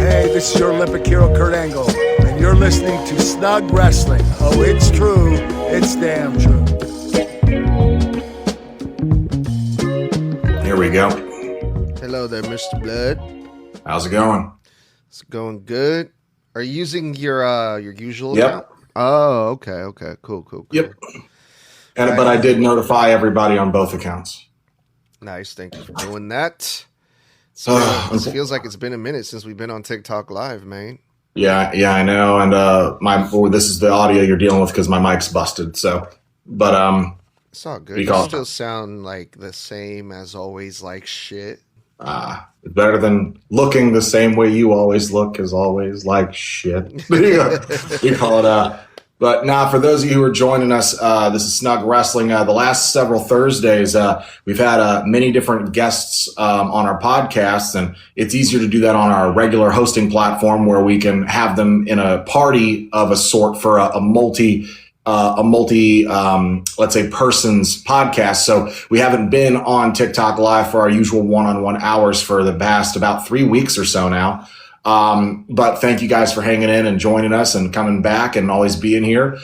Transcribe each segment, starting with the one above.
Hey, this is your Olympic hero, Kurt Angle, and you're listening to Snug Wrestling. Oh, it's true. It's damn true. Here we go. Hello there, Mr. Bludd. How's it going? It's going good. Are you using your usual Yep. account? Oh, okay. Cool. Yep. But I did notify everybody on both accounts. Nice. Thank you for doing that. It feels like it's been a minute since we've been on TikTok Live, man. Yeah, I know. And this is the audio you're dealing with because my mic's busted. So, but it's all good. You still sound like the same as always, like shit. Better than looking the same way you always look is always like shit. You call it But now, for those of you who are joining us, this is Snug Wrestling. The last several Thursdays, we've had many different guests on our podcasts, and it's easier to do that on our regular hosting platform where we can have them in a party of a sort for a multi, let's say, person's podcast. So we haven't been on TikTok Live for our usual one-on-one hours for the past about 3 weeks or so now. But thank you guys for hanging in and joining us and coming back and always being here.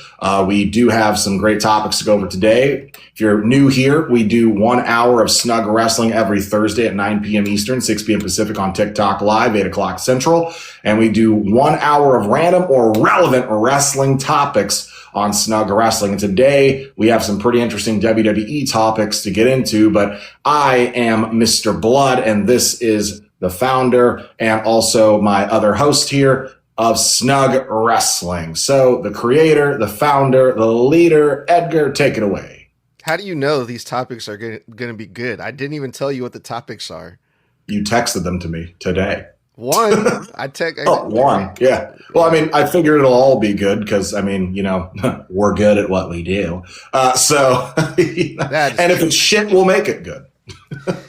We do have some great topics to go over today. If you're new here, we do 1 hour of Snug Wrestling every Thursday at 9 p.m. Eastern, 6 p.m. Pacific on TikTok Live, 8 o'clock Central. And we do 1 hour of random or relevant wrestling topics on Snug Wrestling. And today we have some pretty interesting WWE topics to get into, but I am Mr. Bludd, and this is the founder and also my other host here of Snug Wrestling. So the creator, the founder, the leader, Edgar, take it away. How do you know these topics are going to be good? I didn't even tell you what the topics are. You texted them to me today. One? One. Yeah. Well, I mean, I figured it'll all be good because, I mean, we're good at what we do. And if it's shit, we'll make it good.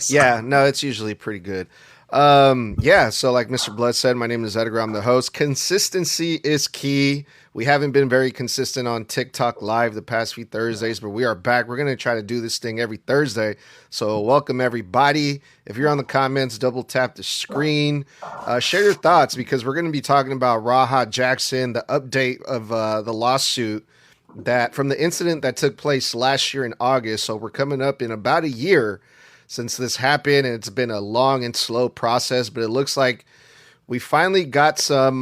Yeah, no, it's usually pretty good. So like Mr. Bludd said, my name is Edgar. I'm the host. Consistency is key. We haven't been very consistent on TikTok Live the past few Thursdays, but we are back. We're going to try to do this thing every Thursday. So welcome everybody. If you're on the comments, double tap the screen, share your thoughts because we're going to be talking about Rampage Jackson, the update of the lawsuit that from the incident that took place last year in August. So we're coming up in about a year since this happened, and it's been a long and slow process, but it looks like we finally got some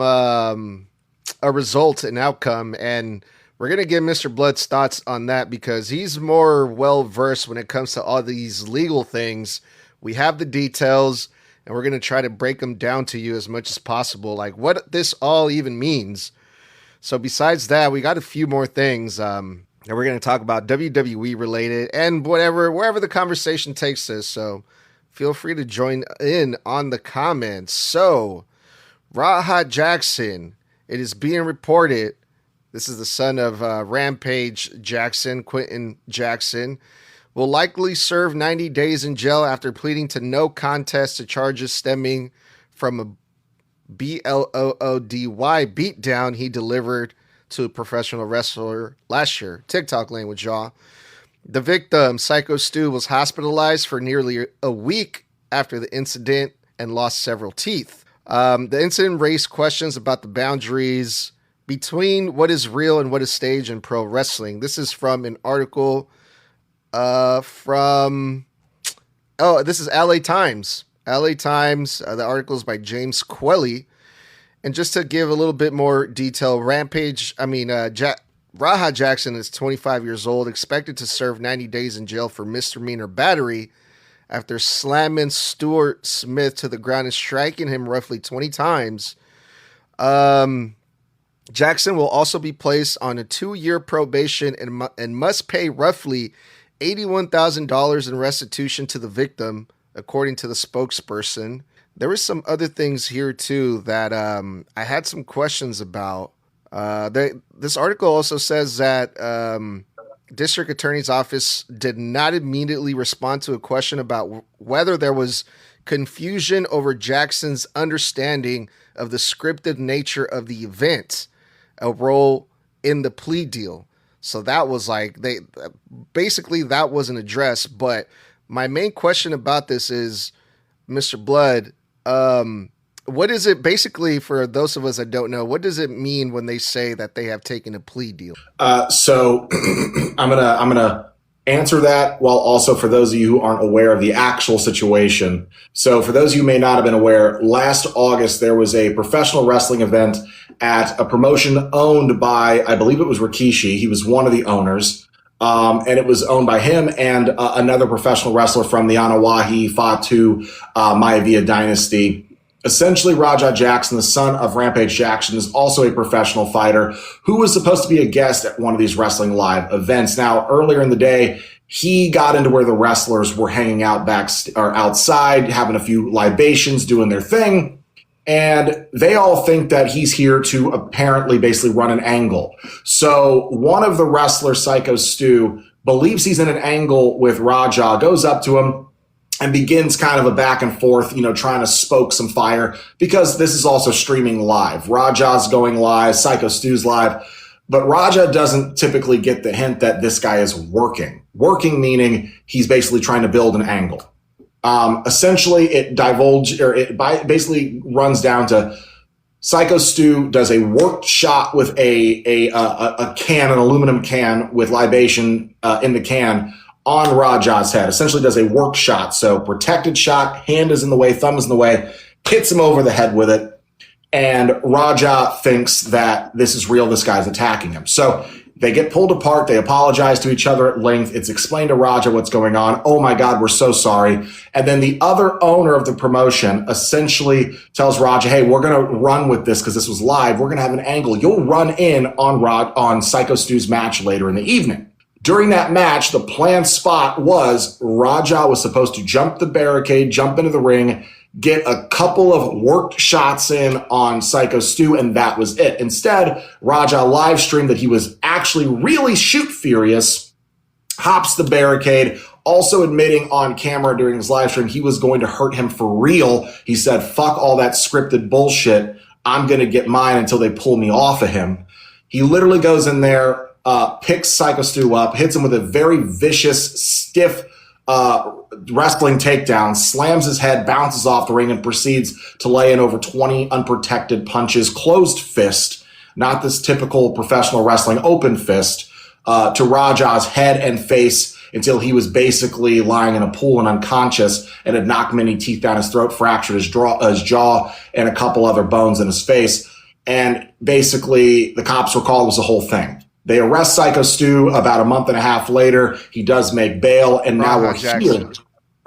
a result, an outcome, and we're going to give Mr. Bludd's thoughts on that because he's more well-versed when it comes to all these legal things. We have the details, and we're going to try to break them down to you as much as possible, like what this all even means. So besides that, we got a few more things that we're going to talk about WWE related and wherever the conversation takes us. So feel free to join in on the comments. So Rampage Jackson, it is being reported. This is the son of Rampage Jackson, Quentin Jackson, will likely serve 90 days in jail after pleading to no contest to charges stemming from a Bloody beatdown he delivered to a professional wrestler last year. TikTok language, y'all. The victim, Syko Stu, was hospitalized for nearly a week after the incident and lost several teeth. The incident raised questions about the boundaries between what is real and what is staged in pro wrestling. This is from an article this is LA Times. LA Times. The article is by James Quelly. And just to give a little bit more detail, Rampage Jackson is 25 years old, expected to serve 90 days in jail for misdemeanor battery after slamming Stuart Smith to the ground and striking him roughly 20 times. Jackson will also be placed on a 2-year probation and must pay roughly $81,000 in restitution to the victim, according to the spokesperson. There were some other things here, too, that I had some questions about. This article also says that District Attorney's Office did not immediately respond to a question about whether there was confusion over Jackson's understanding of the scripted nature of the event, a role in the plea deal. So that was like, that wasn't addressed. But my main question about this is, Mr. Bludd, what is it basically for those of us that don't know? What does it mean when they say that they have taken a plea deal? So I'm gonna answer that while also for those of you who aren't aware of the actual situation. So for those of you who may not have been aware, last August there was a professional wrestling event at a promotion owned by, I believe it was Rikishi. He was one of the owners. And it was owned by him and another professional wrestler from the Anawahi Fatu Maivia dynasty. Essentially, Raja Jackson, the son of Rampage Jackson, is also a professional fighter who was supposed to be a guest at one of these Wrestling Live events. Now, earlier in the day, he got into where the wrestlers were hanging out or outside, having a few libations, doing their thing. And they all think that he's here to apparently basically run an angle. So one of the wrestlers, Syko Stu, believes he's in an angle with Raja, goes up to him, and begins kind of a back and forth, trying to stoke some fire because this is also streaming live. Raja's going live, Syko Stu's live, but Raja doesn't typically get the hint that this guy is working. Working meaning he's basically trying to build an angle. Essentially, it basically runs down to Syko Stu does a worked shot with a can, an aluminum can with libation in the can, on Raja's head. Essentially does a work shot. So protected shot, hand is in the way, thumb is in the way, hits him over the head with it. And Raja thinks that this is real. This guy's attacking him. So they get pulled apart. They apologize to each other at length. It's explained to Raja what's going on. Oh my God, we're so sorry. And then the other owner of the promotion essentially tells Raja, hey, we're going to run with this because this was live. We're going to have an angle. You'll run in on Syko Stu's match later in the evening. During that match, the planned spot was Raja was supposed to jump the barricade, jump into the ring, get a couple of worked shots in on Syko Stu, and that was it. Instead, Raja live streamed that he was actually really shoot furious, hops the barricade, also admitting on camera during his live stream he was going to hurt him for real. He said, fuck all that scripted bullshit. I'm going to get mine until they pull me off of him. He literally goes in there, picks Syko Stu up, hits him with a very vicious, stiff wrestling takedown, slams his head, bounces off the ring, and proceeds to lay in over 20 unprotected punches, closed fist, not this typical professional wrestling open fist, to Raja's head and face until he was basically lying in a pool and unconscious and had knocked many teeth down his throat, fractured his jaw, and a couple other bones in his face. And basically, the cops were called. It was the whole thing. They arrest Syko Stu about a month and a half later. He does make bail, and now we're here.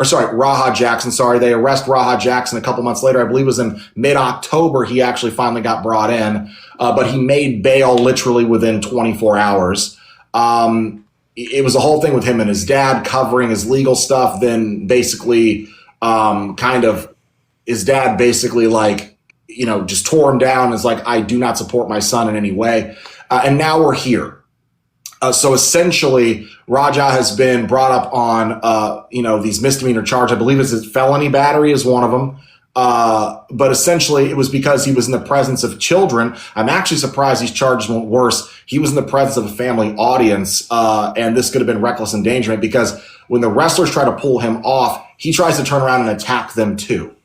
Raha Jackson. Sorry, they arrest Raha Jackson a couple months later. I believe it was in mid-October. He actually finally got brought in, but he made bail literally within 24 hours. It was a whole thing with him and his dad covering his legal stuff. Then basically, his dad basically just tore him down. Is like, I do not support my son in any way. And now we're here. So essentially, Raja has been brought up on, these misdemeanor charges. I believe it's felony battery is one of them. But essentially, it was because he was in the presence of children. I'm actually surprised these charges weren't worse. He was in the presence of a family audience, and this could have been reckless endangerment because when the wrestlers try to pull him off, he tries to turn around and attack them too.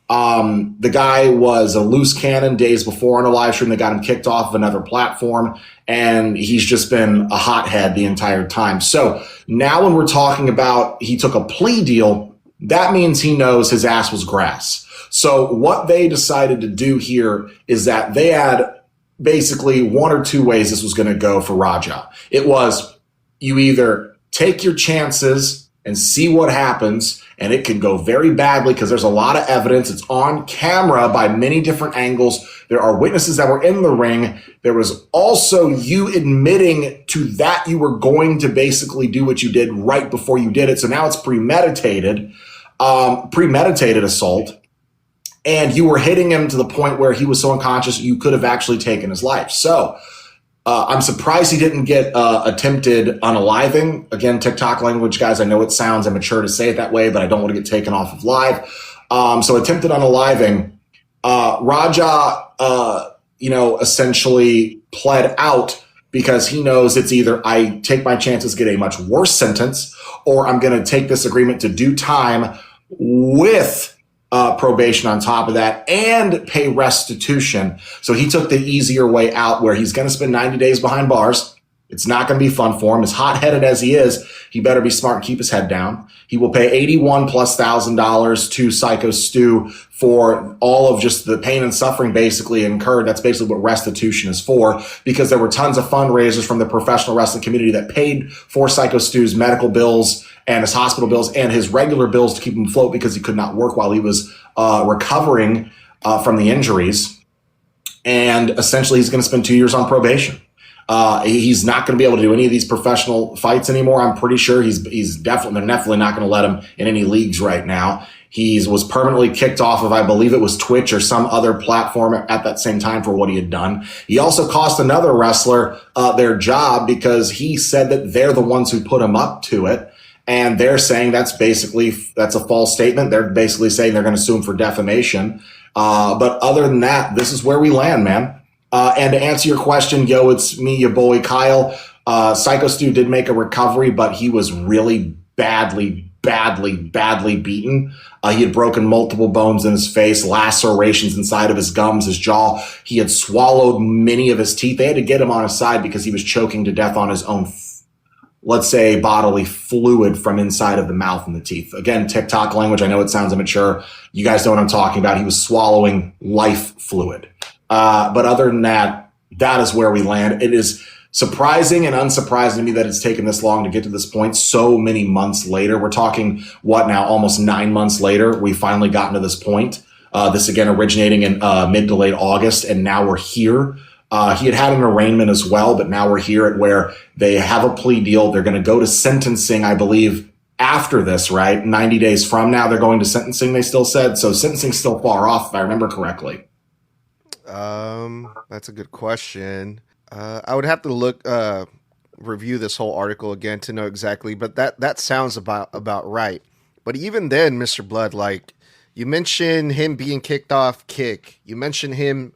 The guy was a loose cannon days before on a live stream that got him kicked off of another platform, and he's just been a hothead the entire time. So now when we're talking about he took a plea deal, that means he knows his ass was grass. So what they decided to do here is that they had basically one or two ways this was going to go for Raja. It was you either take your chances and see what happens, and it can go very badly because there's a lot of evidence. It's on camera by many different angles. There are witnesses that were in the ring. There was also you admitting to that you were going to basically do what you did right before you did it. So now it's premeditated assault. And you were hitting him to the point where he was so unconscious you could have actually taken his life. So I'm surprised he didn't get attempted unaliving. Again, TikTok language, guys, I know it sounds immature to say it that way, but I don't want to get taken off of live. So attempted unaliving. Raja, essentially pled out because he knows it's either I take my chances, get a much worse sentence, or I'm going to take this agreement to do time with probation on top of that and pay restitution. So he took the easier way out where he's going to spend 90 days behind bars. It's not going to be fun for him. As hot-headed as he is, he better be smart and keep his head down. He will pay $81,000+ to Syko Stu for all of just the pain and suffering basically incurred. That's basically what restitution is for, because there were tons of fundraisers from the professional wrestling community that paid for Syko Stu's medical bills and his hospital bills and his regular bills to keep him afloat because he could not work while he was recovering from the injuries. And essentially, he's going to spend 2 years on probation. He's not going to be able to do any of these professional fights anymore. I'm pretty sure they're definitely not going to let him in any leagues right now. He was permanently kicked off of, I believe it was Twitch or some other platform at that same time for what he had done. He also cost another wrestler their job because he said that they're the ones who put him up to it. And they're saying that's a false statement. They're basically saying they're going to sue him for defamation. But other than that, this is where we land, man. And to answer your question, yo, it's me, your boy Kyle. Syko Stu did make a recovery, but he was really badly beaten. He had broken multiple bones in his face, lacerations inside of his gums, his jaw. He had swallowed many of his teeth. They had to get him on his side because he was choking to death on his own, let's say, bodily fluid from inside of the mouth and the teeth. Again, TikTok language. I know it sounds immature. You guys know what I'm talking about. He was swallowing life fluid. But other than that, that is where we land. It is surprising and unsurprising to me that it's taken this long to get to this point so many months later. We're talking, what now, almost 9 months later, we finally gotten to this point. This again originating in mid to late August, and now we're here. He had an arraignment as well, but now we're here at where they have a plea deal. They're going to go to sentencing, I believe, after this, right? 90 days from now, they're going to sentencing, they still said. So sentencing's still far off, if I remember correctly. That's a good question. I would have to review this whole article again to know exactly, but that sounds about right. But even then, Mr. Bludd, like you mentioned him being kicked off Kick, you mentioned him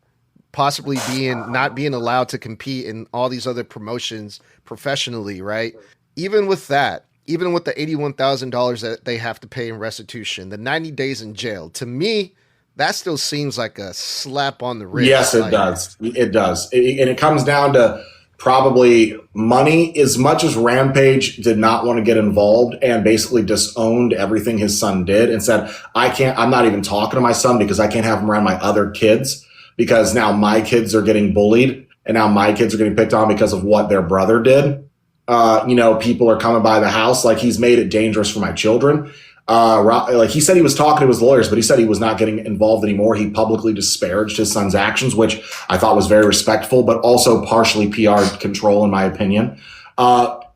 possibly not being allowed to compete in all these other promotions professionally, right? Even with that, even with the $81,000 that they have to pay in restitution, the 90 days in jail, to me, that still seems like a slap on the wrist. Yes, it does. It does. And it comes down to probably money. As much as Rampage did not want to get involved and basically disowned everything his son did and said, I'm not even talking to my son because I can't have him around my other kids because now my kids are getting bullied and now my kids are getting picked on because of what their brother did. People are coming by the house. Like, he's made it dangerous for my children. Like he said, he was talking to his lawyers, but he said he was not getting involved anymore. He publicly disparaged his son's actions, which I thought was very respectful, but also partially PR control, in my opinion. But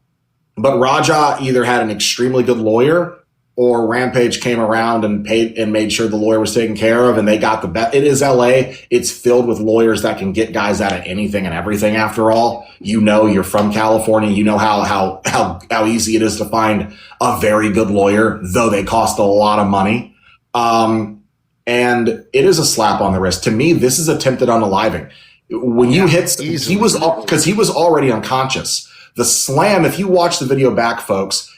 Raja either had an extremely good lawyer or Rampage came around and paid and made sure the lawyer was taken care of, and they got the best. It is LA. It's filled with lawyers that can get guys out of anything and everything. After all, you're from California. You know how easy it is to find a very good lawyer, though they cost a lot of money. And it is a slap on the wrist. To me, this is attempted unaliving. When you hit, he was already unconscious. The slam, if you watch the video back, folks,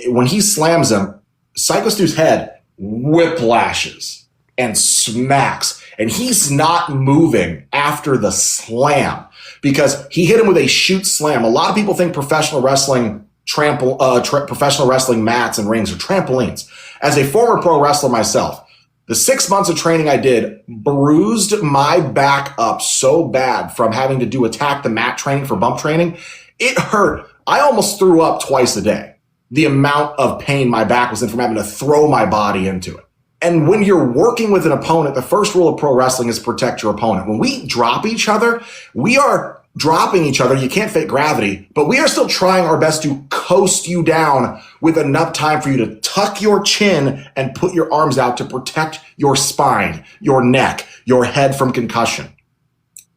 when he slams him, Syko Stu's head whiplashes and smacks, and he's not moving after the slam because he hit him with a shoot slam. A lot of people think professional wrestling professional wrestling mats and rings are trampolines. As a former pro wrestler myself, the 6 months of training I did bruised my back up so bad from having to do attack the mat training for bump training. It hurt. I almost threw up twice a day. The amount of pain my back was in from having to throw my body into it. And when you're working with an opponent, the first rule of pro wrestling is protect your opponent. When we drop each other, we are dropping each other. You can't fake gravity, but we are still trying our best to coast you down with enough time for you to tuck your chin and put your arms out to protect your spine, your neck, your head from concussion.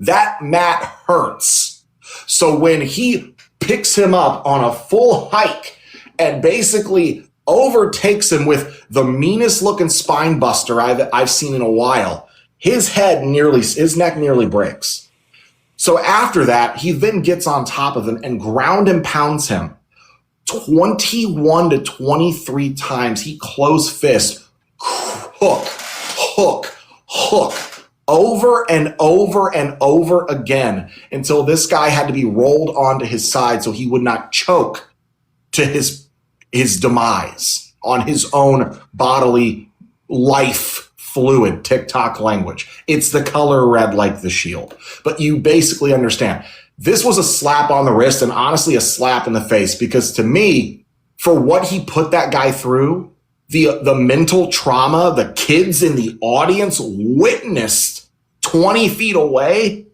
That mat hurts. So when he picks him up on a full hike and basically overtakes him with the meanest looking spine buster I've seen in a while, his neck nearly breaks. So after that, he then gets on top of him and ground and pounds him 21 to 23 times. He close fist hook hook over and over and over again until this guy had to be rolled onto his side so he would not choke to his demise on his own bodily life fluid, TikTok language. It's the color red like the shield. But you basically understand. This was a slap on the wrist and honestly a slap in the face, because to me, for what he put that guy through, the mental trauma the kids in the audience witnessed 20 feet away,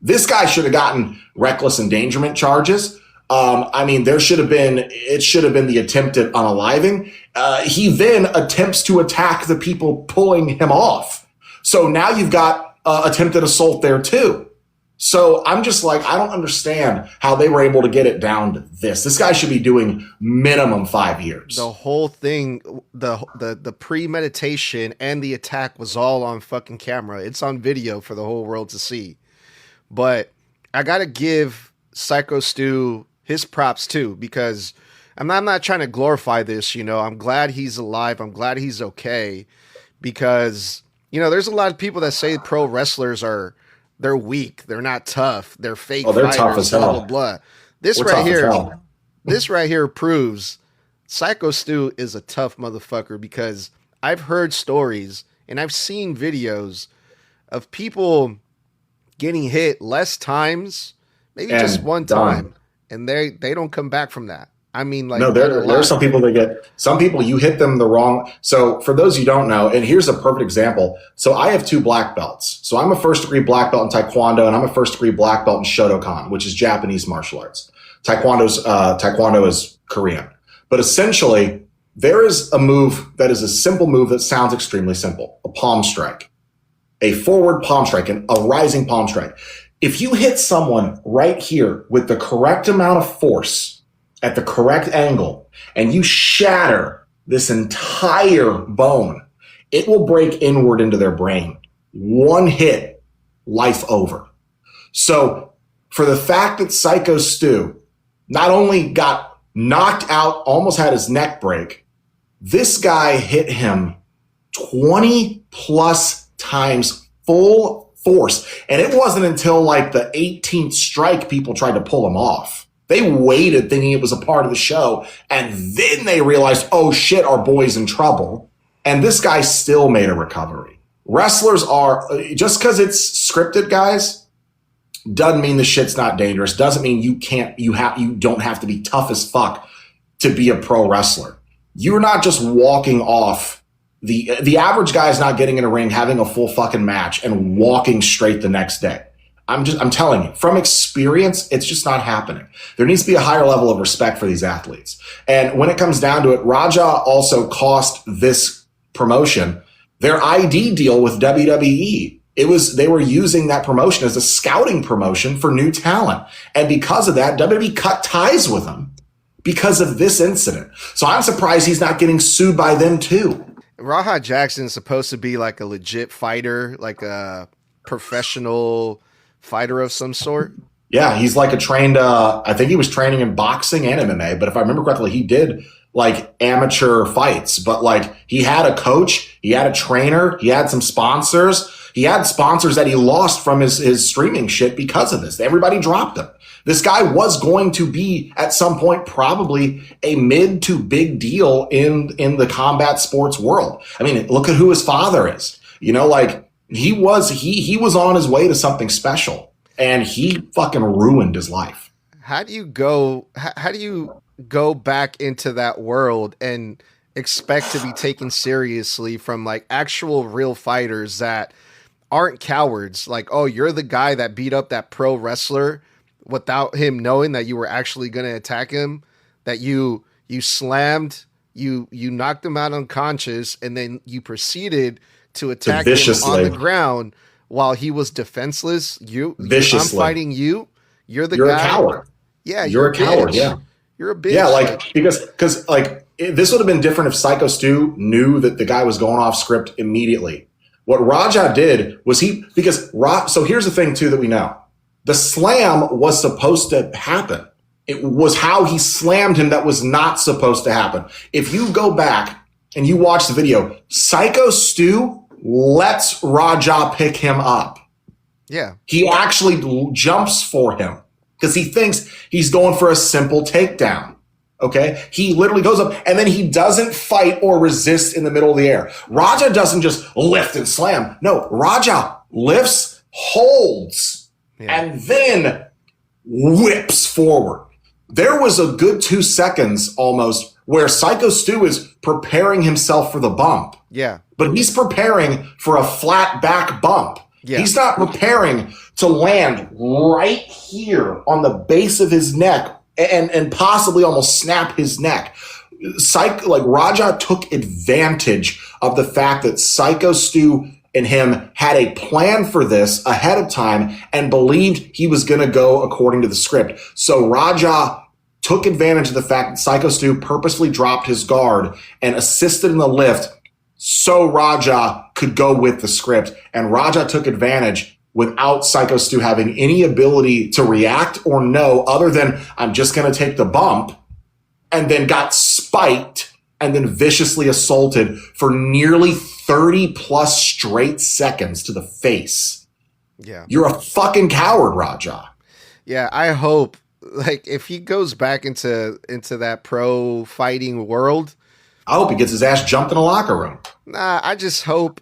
this guy should have gotten reckless endangerment charges. It should have been the attempted unaliving. He then attempts to attack the people pulling him off. So now you've got attempted assault there too. So I'm just like, I don't understand how they were able to get it down to this. This guy should be doing minimum 5 years. The whole thing, the premeditation and the attack was all on fucking camera. It's on video for the whole world to see. But I got to give Syko Stu his props too, because I'm not trying to glorify this, I'm glad he's alive. I'm glad he's okay, because, there's a lot of people that say pro wrestlers they're weak. They're not tough. They're fake they're fighters, tough as hell. blah, blah, blah. This right here proves Syko Stu is a tough motherfucker, because I've heard stories and I've seen videos of people getting hit less times, maybe just one time, and they don't come back from that. I mean, like, no, there are some people you hit them the wrong. So for those you don't know, and here's a perfect example. So I have 2 black belts. So I'm a first degree black belt in Taekwondo, and I'm a first degree black belt in Shotokan, which is Japanese martial arts. Taekwondo is Korean. But essentially, there is a move that is a simple move that sounds extremely simple: a palm strike, a forward palm strike, and a rising palm strike. If you hit someone right here with the correct amount of force at the correct angle, and you shatter this entire bone, it will break inward into their brain. One hit, life over. So for the fact that Syko Stu not only got knocked out, almost had his neck break, this guy hit him 20 plus times full force. And it wasn't until like the 18th strike people tried to pull him off. They waited thinking it was a part of the show, and then they realized, oh shit, our boy's in trouble. And this guy still made a recovery. Wrestlers are, just because it's scripted, guys, doesn't mean the shit's not dangerous. Doesn't mean you don't have to be tough as fuck to be a pro wrestler. You're not just walking off. The average guy is not getting in a ring, having a full fucking match, and walking straight the next day. I'm telling you, from experience, it's just not happening. There needs to be a higher level of respect for these athletes. And when it comes down to it, Raja also cost this promotion their ID deal with WWE. They were using that promotion as a scouting promotion for new talent. And because of that, WWE cut ties with him because of this incident. So I'm surprised he's not getting sued by them too. Rampage Jackson is supposed to be like a legit fighter, like a professional fighter of some sort. Yeah, he's like a trained, I think he was training in boxing and MMA, but if I remember correctly, he did like amateur fights, but like he had a coach, he had a trainer, he had some sponsors. He had sponsors that he lost from his streaming shit because of this. Everybody dropped him. This guy was going to be at some point probably a mid to big deal in the combat sports world. I mean, look at who his father is. He was on his way to something special, and he fucking ruined his life. How do you go back into that world and expect to be taken seriously from like actual real fighters that aren't cowards? Like, oh, you're the guy that beat up that pro wrestler without him knowing that you were actually going to attack him, that you slammed, you knocked him out unconscious, and then you proceeded to attack him on the ground while he was defenseless. I'm fighting you. You're the guy. You're a coward. Yeah, you're a coward. Yeah, you're a bitch. Yeah, because this would have been different if Syko Stu knew that the guy was going off script immediately. What Raja did was so here's the thing too that we know. The slam was supposed to happen. It was how he slammed him that was not supposed to happen. If you go back and you watch the video, Syko Stu lets Raja pick him up. Yeah. He actually jumps for him because he thinks he's going for a simple takedown. Okay? He literally goes up and then he doesn't fight or resist in the middle of the air. Raja doesn't just lift and slam. No, Raja lifts, holds, and then whips forward. There was a good 2 seconds almost where Syko Stu is preparing himself for the bump. Yeah. But he's preparing for a flat back bump. Yeah. He's not preparing to land right here on the base of his neck and possibly almost snap his neck. Raja took advantage of the fact that Syko Stu and him had a plan for this ahead of time and believed he was going to go according to the script. So Raja took advantage of the fact that Syko Stu purposely dropped his guard and assisted in the lift so Raja could go with the script. And Raja took advantage without Syko Stu having any ability to react or know other than I'm just going to take the bump, and then got spiked and then viciously assaulted for nearly 30 plus straight seconds to the face. Yeah. You're a fucking coward, Raja. Yeah, I hope if he goes back into that pro fighting world, I hope he gets his ass jumped in a locker room. Nah, I just hope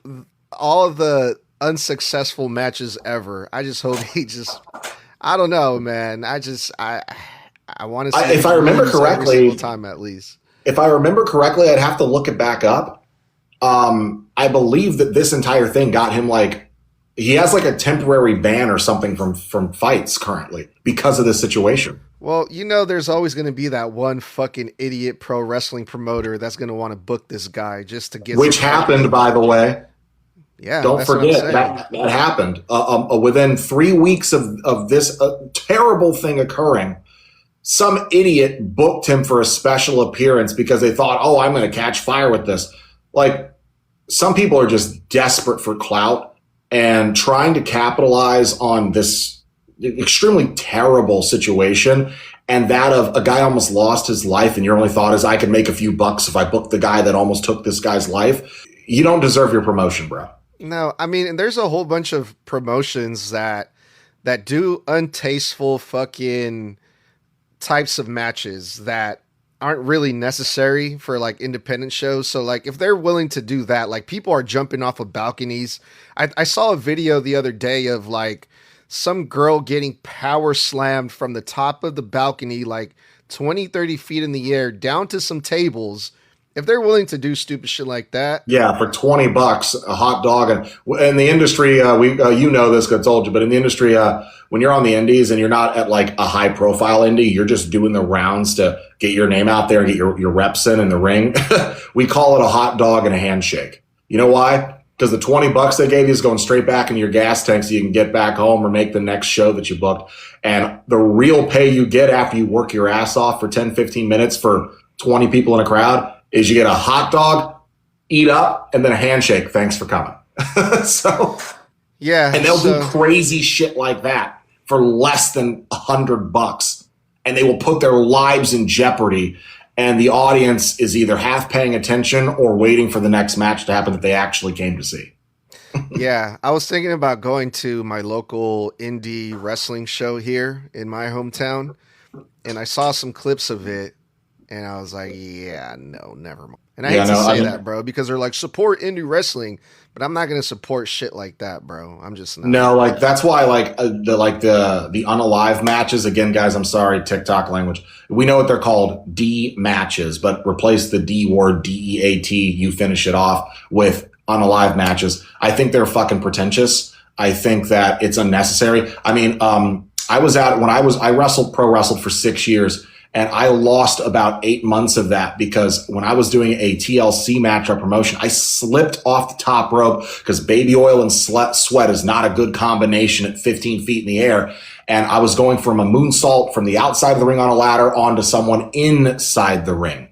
all of the unsuccessful matches ever. I just hope I don't know, man. I want to see if I remember correctly, every single time at least. If I remember correctly, I'd have to look it back up. I believe that this entire thing got him he has a temporary ban or something from fights currently because of this situation. Well, there's always going to be that one fucking idiot pro wrestling promoter that's going to want to book this guy just to get. Which happened, by the way. Yeah, don't forget that happened within 3 weeks of this terrible thing occurring. Some idiot booked him for a special appearance because they thought, "Oh, I'm going to catch fire with this." Some people are just desperate for clout and trying to capitalize on this extremely terrible situation, and that of a guy almost lost his life and your only thought is I can make a few bucks if I book the guy that almost took this guy's life. You don't deserve your promotion, bro. No, I mean, and there's a whole bunch of promotions that do untasteful fucking types of matches that aren't really necessary for independent shows. So if they're willing to do that, people are jumping off of balconies. I saw a video the other day of some girl getting power slammed from the top of the balcony, 20, 30 feet in the air down to some tables. If they're willing to do stupid shit like that. Yeah, for $20, a hot dog. And in the industry, you know this because I told you, but in the industry, when you're on the indies and you're not at a high profile indie, you're just doing the rounds to get your name out there and get your reps in the ring. We call it a hot dog and a handshake. You know why? Because the $20 they gave you is going straight back into your gas tank so you can get back home or make the next show that you booked. And the real pay you get after you work your ass off for 10, 15 minutes for 20 people in a crowd is you get a hot dog, eat up, and then a handshake. Thanks for coming. Yeah. And they'll do crazy shit like that for less than $100. And they will put their lives in jeopardy. And the audience is either half paying attention or waiting for the next match to happen that they actually came to see. Yeah, I was thinking about going to my local indie wrestling show here in my hometown, and I saw some clips of it, and I was like, yeah, no, never mind. And I hate to say that, bro, because they're support indie wrestling, but I'm not going to support shit like that, bro. I'm just not. No, that's why the unalive matches, again, guys, I'm sorry, TikTok language. We know what they're called, D matches, but replace the D word, DEAT, you finish it off with unalive matches. I think they're fucking pretentious. I think that it's unnecessary. I mean, I pro wrestled for 6 years. And I lost about 8 months of that because when I was doing a TLC match or promotion, I slipped off the top rope because baby oil and sweat is not a good combination at 15 feet in the air. And I was going from a moonsault from the outside of the ring on a ladder onto someone inside the ring.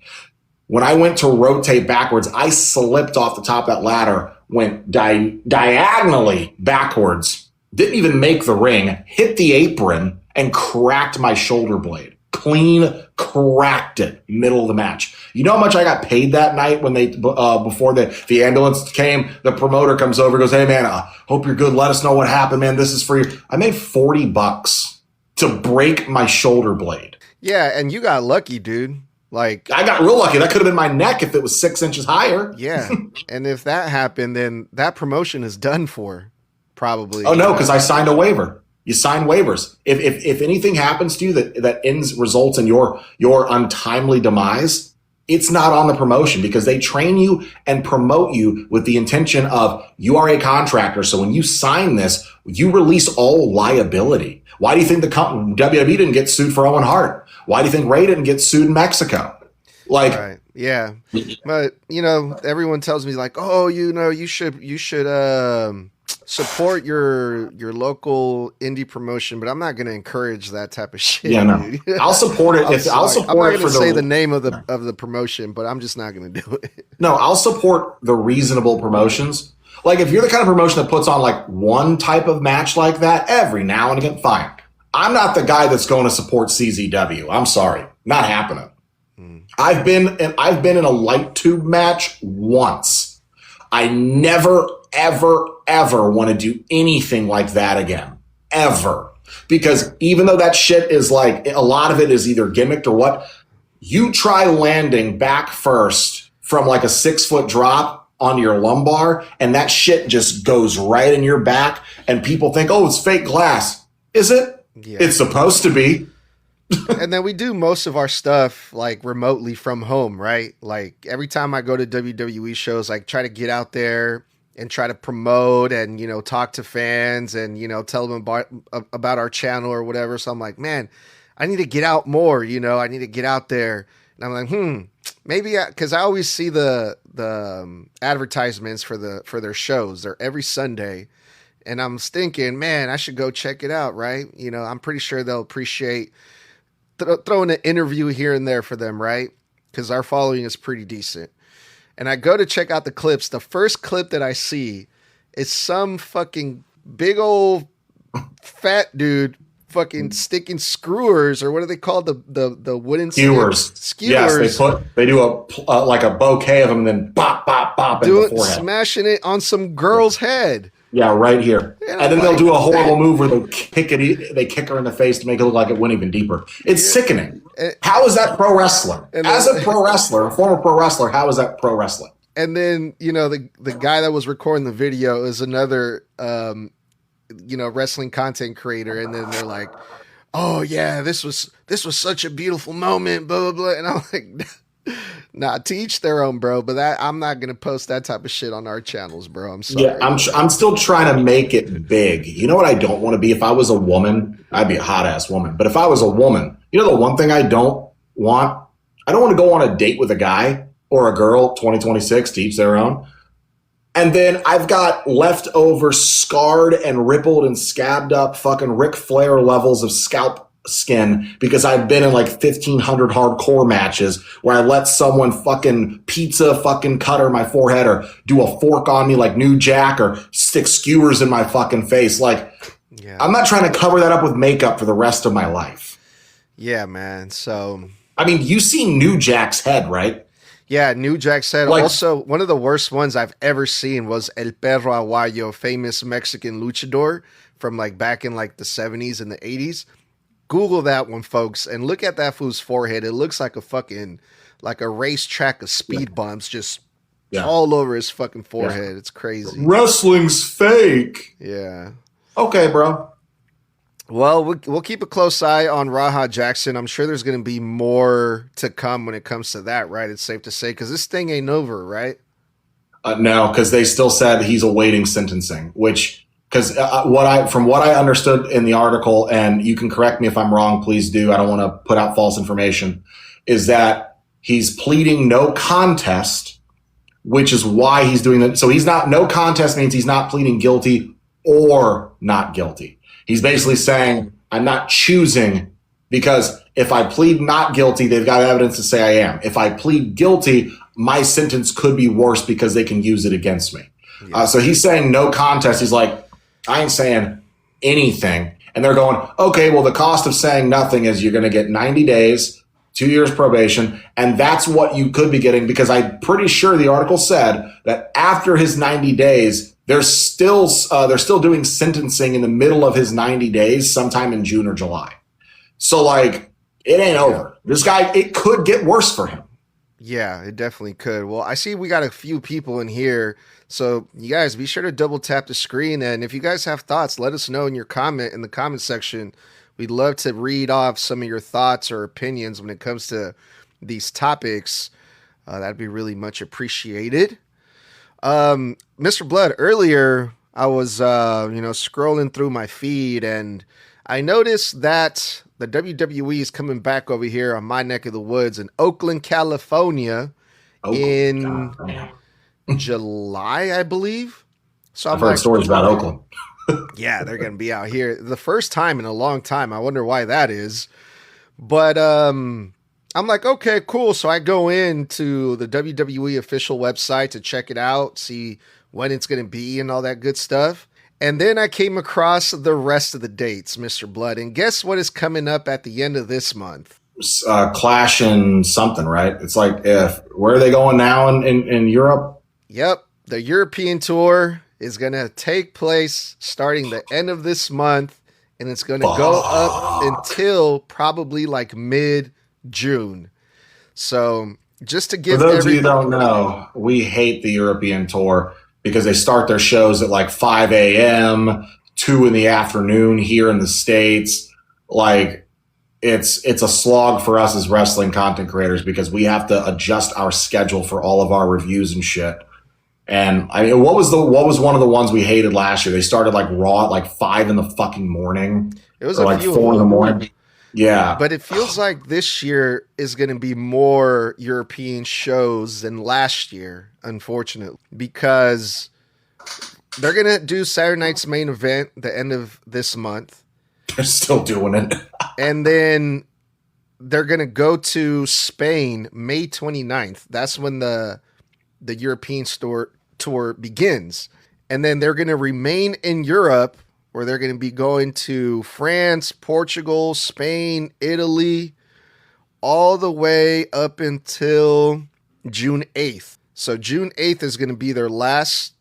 When I went to rotate backwards, I slipped off the top of that ladder, went diagonally backwards, didn't even make the ring, hit the apron, and cracked my shoulder blade. Clean cracked it, middle of the match. You know how much I got paid that night when they before the ambulance came? The promoter comes over, goes, "Hey man, hope you're good. Let us know what happened, man. This is for you." I made $40 to break my shoulder blade. Yeah, and you got lucky, dude. Like, I got real lucky. That could have been my neck if it was 6 inches higher. Yeah, and if that happened, then that promotion is done for, probably. Oh no, because I signed a waiver. You sign waivers. If anything happens to you that results in your untimely demise, it's not on the promotion, because they train you and promote you with the intention of, you are a contractor. So when you sign this, you release all liability. Why do you think the WWE didn't get sued for Owen Hart? Why do you think Ray didn't get sued in Mexico? Like, right. Yeah, but everyone tells me like, oh, you should support your local indie promotion, but I'm not going to encourage that type of shit. Yeah, no, dude. I'll support it. I'm not going to say the name of the promotion, but I'm just not going to do it. No, I'll support the reasonable promotions. Like, if you're the kind of promotion that puts on like one type of match like that every now and again, fine. I'm not the guy that's going to support CZW. I'm sorry, not happening. I've been in a light tube match once. I never, ever, ever want to do anything like that again, ever. Because even though that shit is like, a lot of it is either gimmicked or what, you try landing back first from like a 6-foot drop onto your lumbar, and that shit just goes right in your back, and people think, oh, it's fake glass. Is it? Yeah. It's supposed to be. And then we do most of our stuff like remotely from home, right? Like, every time I go to WWE shows, like, try to get out there and try to promote and, talk to fans and, tell them about our channel or whatever. So I'm like, man, I need to get out more, I need to get out there. And I'm like, maybe, because I always see the advertisements for their shows. They're every Sunday. And I'm thinking, man, I should go check it out, right? I'm pretty sure they'll appreciate throwing an interview here and there for them, right? Because our following is pretty decent. And I go to check out the clips. The first clip that I see is some fucking big old fat dude fucking sticking screwers, or what are they called? The wooden skewers. Yes, they do a bouquet of them and then bop, bop, bop in the forehead. Smashing it on some girl's head. Yeah, right here. And then they'll do a horrible move where they kick her in the face to make it look like it went even deeper. It's sickening. How is that pro wrestling? As a pro wrestler, a former pro wrestler, how is that pro wrestling? And then, the guy that was recording the video is another, wrestling content creator. And then they're like, oh yeah, this was such a beautiful moment, blah, blah, blah. And I'm like, nah, to each their own, bro. But I'm not gonna post that type of shit on our channels, bro. I'm sorry. Yeah, I'm still trying to make it big. You know what I don't want to be? If I was a woman, I'd be a hot ass woman. But if I was a woman, the one thing I don't want to go on a date with a guy or a girl. 2026, to each their own. And then I've got leftover scarred and rippled and scabbed up fucking Ric Flair levels of scalp skin because I've been in like 1,500 hardcore matches where I let someone fucking pizza fucking cutter my forehead or do a fork on me like New Jack or stick skewers in my fucking face. Like, yeah. I'm not trying to cover that up with makeup for the rest of my life. Yeah, man. So, I mean, you see New Jack's head, right? Yeah, New Jack's head. Like, also, one of the worst ones I've ever seen was El Perro Aguayo, famous Mexican luchador from like back in like the 70s and the 80s. Google that one, folks, and look at that fool's forehead. It looks like a racetrack of speed bumps just all over his fucking forehead. Yeah. It's crazy. Wrestling's fake. Yeah. Okay, bro. Well, we'll keep a close eye on Rampage Jackson. I'm sure there's going to be more to come when it comes to that, right? It's safe to say, because this thing ain't over, right? No, because they still said he's awaiting sentencing, which... Because from what I understood in the article, and you can correct me if I'm wrong, please do. I don't want to put out false information. Is that he's pleading no contest, which is why he's doing that. So no contest means he's not pleading guilty or not guilty. He's basically saying I'm not choosing, because if I plead not guilty, they've got evidence to say I am. If I plead guilty, my sentence could be worse because they can use it against me. Yeah. So he's saying no contest. He's like, I ain't saying anything. And they're going, okay, well, the cost of saying nothing is you're going to get 90 days, 2 years probation, and that's what you could be getting, because I'm pretty sure the article said that after his 90 days, they're still doing sentencing in the middle of his 90 days, sometime in June or July. So, like, it ain't over. This guy, it could get worse for him. Yeah, it definitely could. Well, I see we got a few people in here. So you guys be sure to double tap the screen. And if you guys have thoughts, let us know in the comment section. We'd love to read off some of your thoughts or opinions when it comes to these topics. That'd be really much appreciated. Mr. Bludd, earlier I was, scrolling through my feed and I noticed that the WWE is coming back over here on my neck of the woods in Oakland, California in July, I believe. So I've heard stories about Oakland. Yeah, they're going to be out here the first time in a long time. I wonder why that is. But I'm like, okay, cool. So I go into the WWE official website to check it out, see when it's going to be and all that good stuff. And then I came across the rest of the dates, Mr. Bludd. And guess what is coming up at the end of this month? Clash and something, right? It's like, where are they going now in Europe? Yep. The European Tour is going to take place starting the end of this month. And it's going to go up until probably like mid-June. So just to give For those of you who don't know, we hate the European Tour, because they start their shows at like 5 a.m., 2 in the afternoon here in the States. Like, it's a slog for us as wrestling content creators, because we have to adjust our schedule for all of our reviews and shit. And I mean, what was one of the ones we hated last year? They started like Raw at like 5 in the fucking morning. It was like 4 in the morning. Yeah. But it feels like this year is going to be more European shows than last year, unfortunately, because they're going to do Saturday night's main event the end of this month. They're still doing it. And then they're going to go to Spain May 29th. That's when the European tour begins. And then they're going to remain in Europe, where they're going to be going to France, Portugal, Spain, Italy, all the way up until June 8th. So June 8th is going to be their last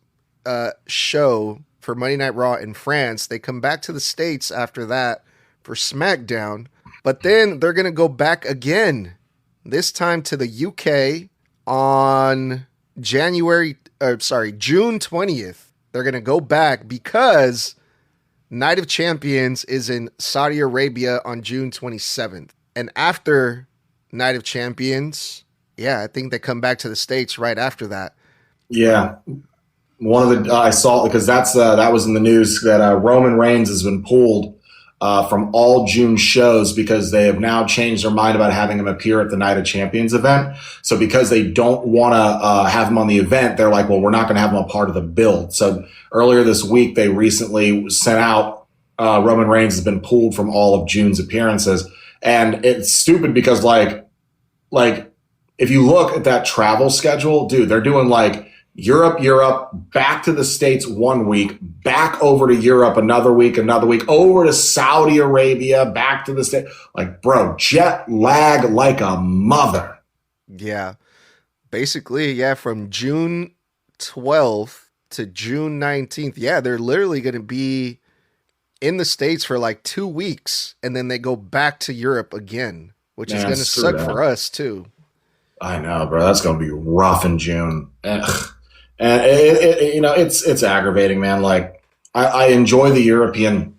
show for Monday Night Raw in France. They come back to the States after that for SmackDown. But then they're going to go back again, this time to the UK on June 20th. They're going to go back because Night of Champions is in Saudi Arabia on June 27th. And after Night of Champions, I think they come back to the States right after that. Yeah. One of the, I saw, because that was in the news, that Roman Reigns has been pulled from all June shows because they have now changed their mind about having him appear at the Night of Champions event. So because they don't want to have him on the event, they're like, well, we're not going to have him a part of the build. So earlier this week, they recently sent out Roman Reigns has been pulled from all of June's appearances. And it's stupid because like if you look at that travel schedule, dude, they're doing like Europe, back to the States 1 week, back over to Europe another week, over to Saudi Arabia, back to the States. Like, bro, jet lag like a mother. Yeah. Basically, from June 12th to June 19th, they're literally going to be in the States for like 2 weeks, and then they go back to Europe again, which is going to suck for us too. I know, bro. That's going to be rough in June. And it's aggravating, man. Like, I enjoy the European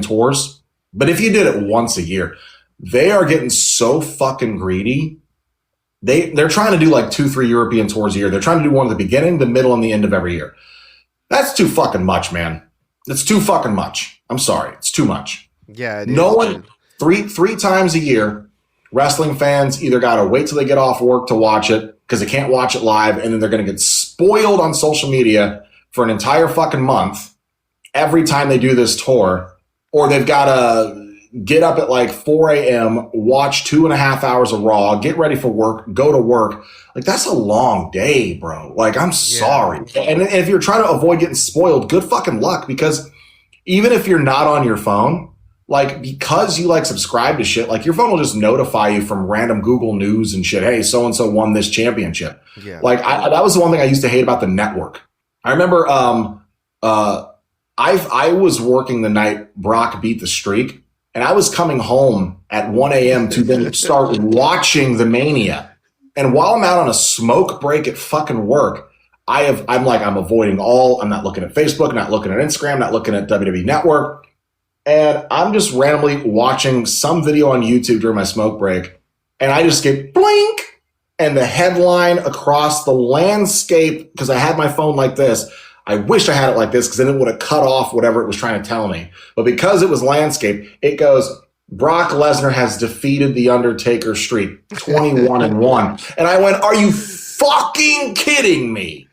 tours, but if you did it once a year, they are getting so fucking greedy. They're trying to do like 2-3 European tours a year. They're trying to do one at the beginning, the middle, and the end of every year. That's too fucking much, man. That's too fucking much. I'm sorry. It's too much. Yeah. No one, three times a year, wrestling fans either got to wait till they get off work to watch it because they can't watch it live, and then they're going to get spoiled on social media for an entire fucking month every time they do this tour, or they've got to get up at like 4 a.m., watch 2.5 hours of Raw, get ready for work, go to work. Like, that's a long day, bro. Like, I'm sorry. And if you're trying to avoid getting spoiled, good fucking luck, because even if you're not on your phone, like, because you like subscribe to shit, like your phone will just notify you from random Google News and shit. Hey, so-and-so won this championship. Yeah. Like that was the one thing I used to hate about the network. I remember I was working the night Brock beat the streak, and I was coming home at 1 a.m. to then start watching the Mania. And while I'm out on a smoke break at fucking work, I'm avoiding I'm not looking at Facebook, not looking at Instagram, not looking at WWE Network. And I'm just randomly watching some video on YouTube during my smoke break. And I just get blink. And the headline across the landscape, because I had my phone like this. I wish I had it like this, because then it would have cut off whatever it was trying to tell me. But because it was landscape, it goes, Brock Lesnar has defeated The Undertaker streak, 21-1. And I went, are you fucking kidding me?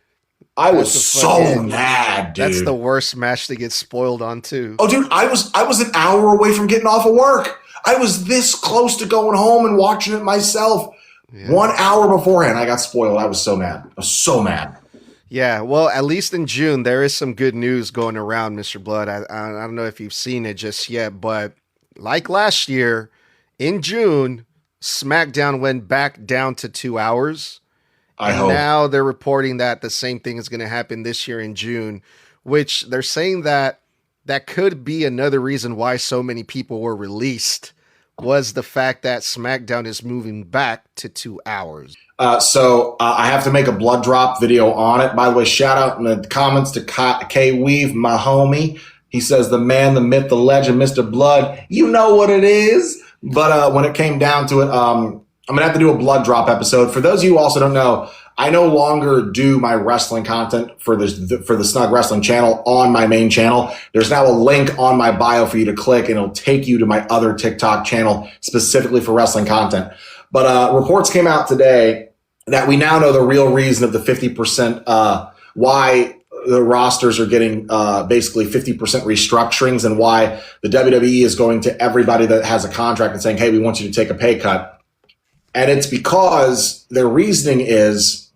I was so mad, dude. That's the worst match to get spoiled on, too. Oh, dude, I was an hour away from getting off of work. I was this close to going home and watching it myself. Yeah. 1 hour beforehand, I got spoiled. I was so mad. I was so mad. Yeah, well, at least in June, there is some good news going around, Mr. Bludd. I don't know if you've seen it just yet, but like last year, in June, SmackDown went back down to 2 hours. Now they're reporting that the same thing is going to happen this year in June, which they're saying that could be another reason why so many people were released, was the fact that SmackDown is moving back to 2 hours. So I have to make a blood drop video on it. By the way, shout out in the comments to K Weave, my homie. He says, the man, the myth, the legend, Mr. Bludd. You know what it is. But when it came down to it, I'm going to have to do a blood drop episode. For those of you who also don't know, I no longer do my wrestling content for the Snug Wrestling channel on my main channel. There's now a link on my bio for you to click, and it'll take you to my other TikTok channel specifically for wrestling content. But reports came out today that we now know the real reason of the 50%, why the rosters are getting basically 50% restructurings, and why the WWE is going to everybody that has a contract and saying, hey, we want you to take a pay cut. And it's because their reasoning is,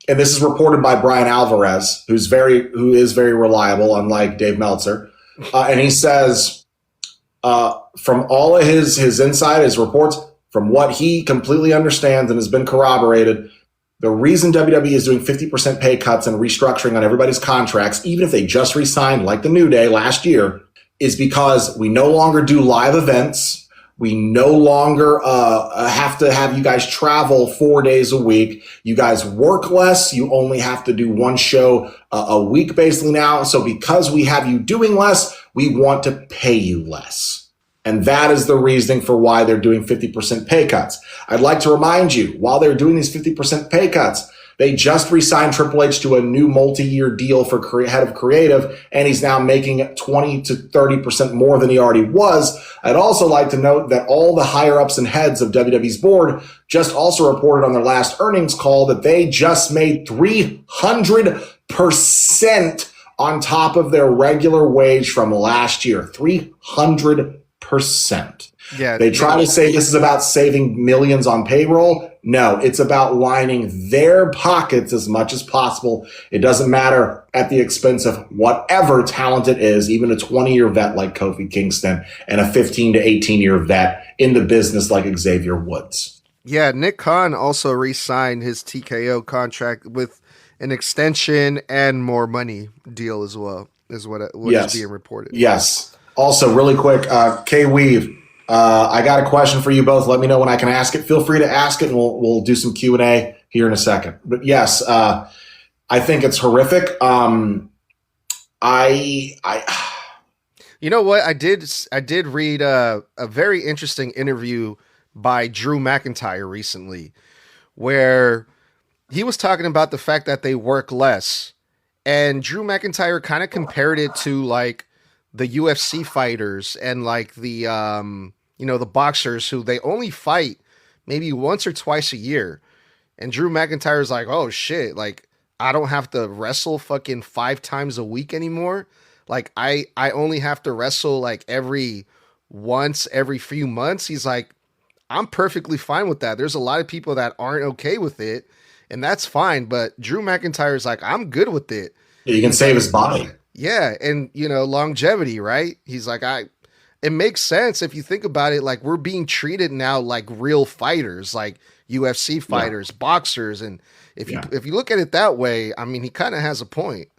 and this is reported by Brian Alvarez, who is very reliable, unlike Dave Meltzer. And he says, from all of his insight, his reports, from what he completely understands and has been corroborated, the reason WWE is doing 50% pay cuts and restructuring on everybody's contracts, even if they just re-signed like the New Day last year, is because we no longer do live events. We no longer have to have you guys travel 4 days a week. You guys work less. You only have to do one show a week basically now. So because we have you doing less, we want to pay you less. And that is the reasoning for why they're doing 50% pay cuts. I'd like to remind you, while they're doing these 50% pay cuts, they just re-signed Triple H to a new multi-year deal for head of creative, and he's now making 20 to 30% more than he already was. I'd also like to note that all the higher-ups and heads of WWE's board just also reported on their last earnings call that they just made 300% on top of their regular wage from last year. 300%. Yeah, they try to say this is about saving millions on payroll. No, it's about lining their pockets as much as possible. It doesn't matter at the expense of whatever talent it is, even a 20-year vet like Kofi Kingston and a 15 to 18-year vet in the business like Xavier Woods. Yeah, Nick Khan also re-signed his TKO contract with an extension and more money deal as well, is what is being reported. Yes. Also, really quick, K-Weave, I got a question for you both. Let me know when I can ask it. Feel free to ask it, and we'll do some Q&A here in a second. But yes, I think it's horrific. You know what? I did read a very interesting interview by Drew McIntyre recently, where he was talking about the fact that they work less, and Drew McIntyre kind of compared it to like the UFC fighters and like the the boxers who they only fight maybe once or twice a year. And Drew McIntyre's like, oh shit, like I don't have to wrestle fucking 5 times a week anymore. Like I only have to wrestle like every few months. He's like, I'm perfectly fine with that. There's a lot of people that aren't okay with it, and that's fine. But Drew McIntyre's like, I'm good with it. Yeah, you can save his body. Yeah, and longevity, right? He's like, it makes sense if you think about it. Like, we're being treated now like real fighters, like UFC Yeah. fighters, boxers, and if you Yeah. if you look at it that way, I mean, he kind of has a point.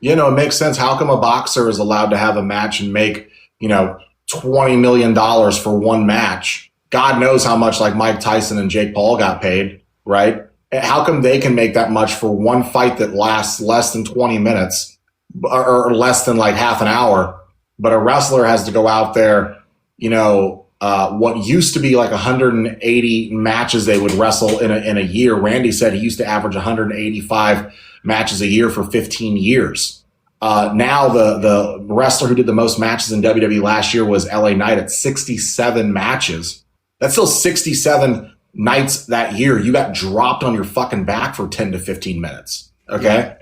It makes sense. How come a boxer is allowed to have a match and make, $20 million for one match? God knows how much like Mike Tyson and Jake Paul got paid, right? How come they can make that much for one fight that lasts less than 20 minutes or less than like half an hour? But a wrestler has to go out there, what used to be like 180 matches they would wrestle in a year. Randy said he used to average 185 matches a year for 15 years. Now the wrestler who did the most matches in WWE last year was LA Knight at 67 matches. That's still 67 nights that year. You got dropped on your fucking back for 10 to 15 minutes. Okay. Yeah.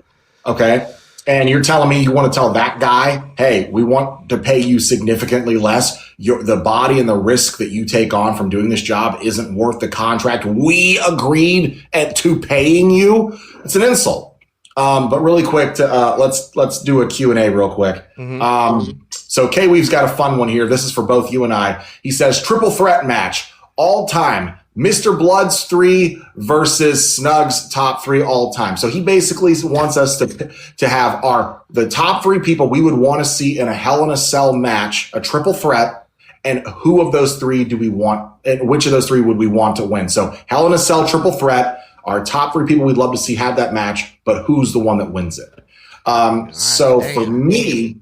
Okay. And you're telling me you want to tell that guy, hey, we want to pay you significantly less. The body and the risk that you take on from doing this job isn't worth the contract we agreed to paying you. It's an insult. But really quick, let's do a Q&A real quick. So K-Weave's got a fun one here. This is for both you and I. He says, triple threat match, all time. Mr. Bludd's 3 versus Snug's top 3 all time. So he basically wants us to have the top 3 people we would want to see in a Hell in a Cell match, a triple threat, and who of those 3 do we want, and which of those 3 would we want to win? So Hell in a Cell triple threat, our top 3 people we'd love to see have that match, but who's the one that wins it? So for me,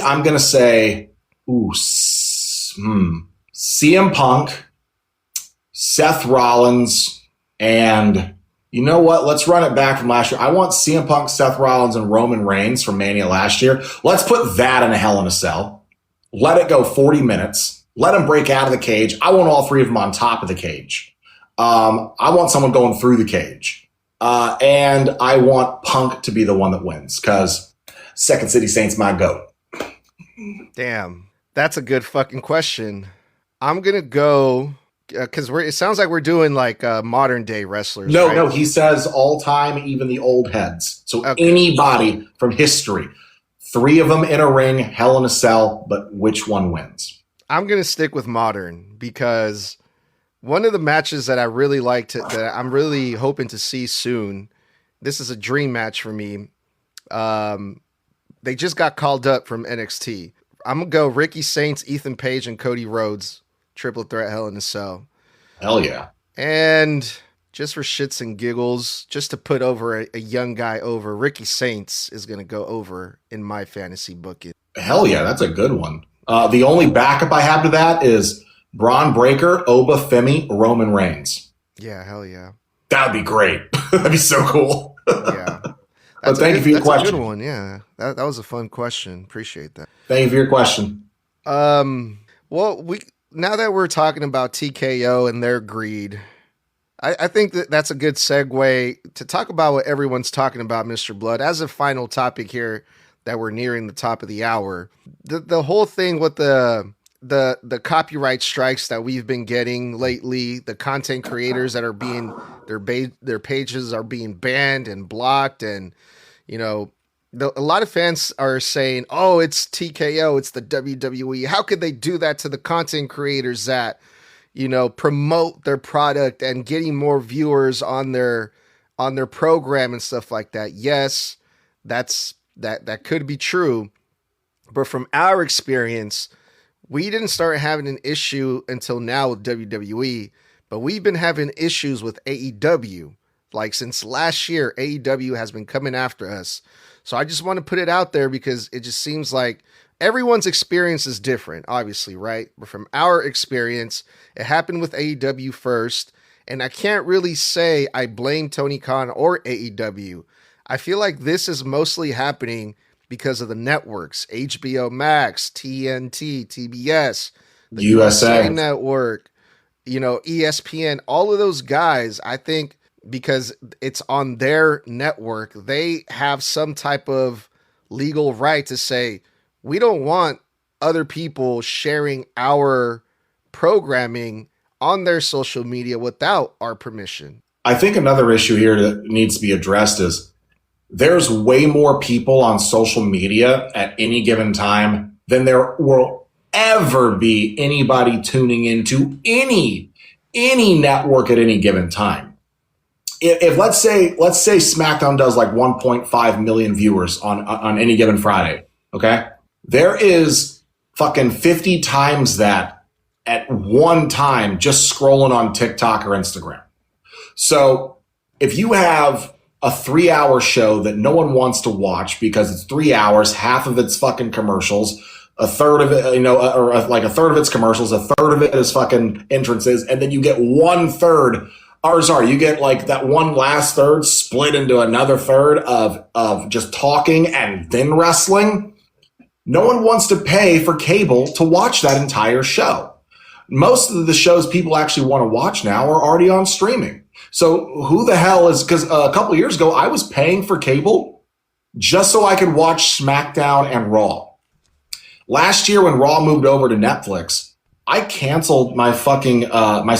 I'm going to say, CM Punk, Seth Rollins, and you know what? Let's run it back from last year. I want CM Punk, Seth Rollins, and Roman Reigns from Mania last year. Let's put that in a Hell in a Cell. Let it go 40 minutes. Let them break out of the cage. I want all 3 of them on top of the cage. I want someone going through the cage. And I want Punk to be the one that wins because Second City Saints my GOAT. Damn, that's a good fucking question. I'm going to go... because it sounds like we're doing like modern day wrestlers. No, right? no, he says all time, even the old heads. So anybody from history, 3 of them in a ring, Hell in a Cell, but which one wins? I'm going to stick with modern because one of the matches that I really liked that I'm really hoping to see soon, this is a dream match for me. They just got called up from NXT. I'm going to go Ricky Saints, Ethan Page, and Cody Rhodes. Triple threat Hell in a Cell. Hell yeah. And just for shits and giggles, just to put over a young guy over, Ricky Saints is going to go over in my fantasy booking. Hell yeah, that's a good one. The only backup I have to that is Braun Breaker, Oba Femi, Roman Reigns. Yeah, hell yeah. That would be great. That'd be so cool. Yeah. But thank you for your question. That's a good one, yeah. That was a fun question. Appreciate that. Thank you for your question. Well, now that we're talking about TKO and their greed, I think that's a good segue to talk about what everyone's talking about, Mr. Bludd. As a final topic here that we're nearing the top of the hour, the whole thing with the copyright strikes that we've been getting lately, the content creators that are being, their pages are being banned and blocked, and, a lot of fans are saying, oh, it's TKO, it's the WWE. How could they do that to the content creators that, promote their product and getting more viewers on their program and stuff like that? Yes, that could be true. But from our experience, we didn't start having an issue until now with WWE, but we've been having issues with AEW. Like since last year, AEW has been coming after us. So I just want to put it out there because it just seems like everyone's experience is different, obviously, right? But from our experience, it happened with AEW first. And I can't really say I blame Tony Khan or AEW. I feel like this is mostly happening because of the networks, HBO Max, TNT, TBS, the USA Network, ESPN, all of those guys. I think because it's on their network, they have some type of legal right to say, we don't want other people sharing our programming on their social media without our permission. I think another issue here that needs to be addressed is there's way more people on social media at any given time than there will ever be anybody tuning into any network at any given time. If let's say SmackDown does like 1.5 million viewers on any given Friday, okay? There is fucking 50 times that at one time just scrolling on TikTok or Instagram. So if you have a 3-hour show that no one wants to watch because it's 3 hours, half of it's fucking commercials, a third of it, or like a third of it's commercials, a third of it is fucking entrances, and then you get you get like that one last third split into another third of just talking and then wrestling. No one wants to pay for cable to watch that entire show. Most of the shows people actually want to watch now are already on streaming. So who the hell is, because a couple of years ago, I was paying for cable just so I could watch SmackDown and Raw. Last year when Raw moved over to Netflix, I canceled my fucking, my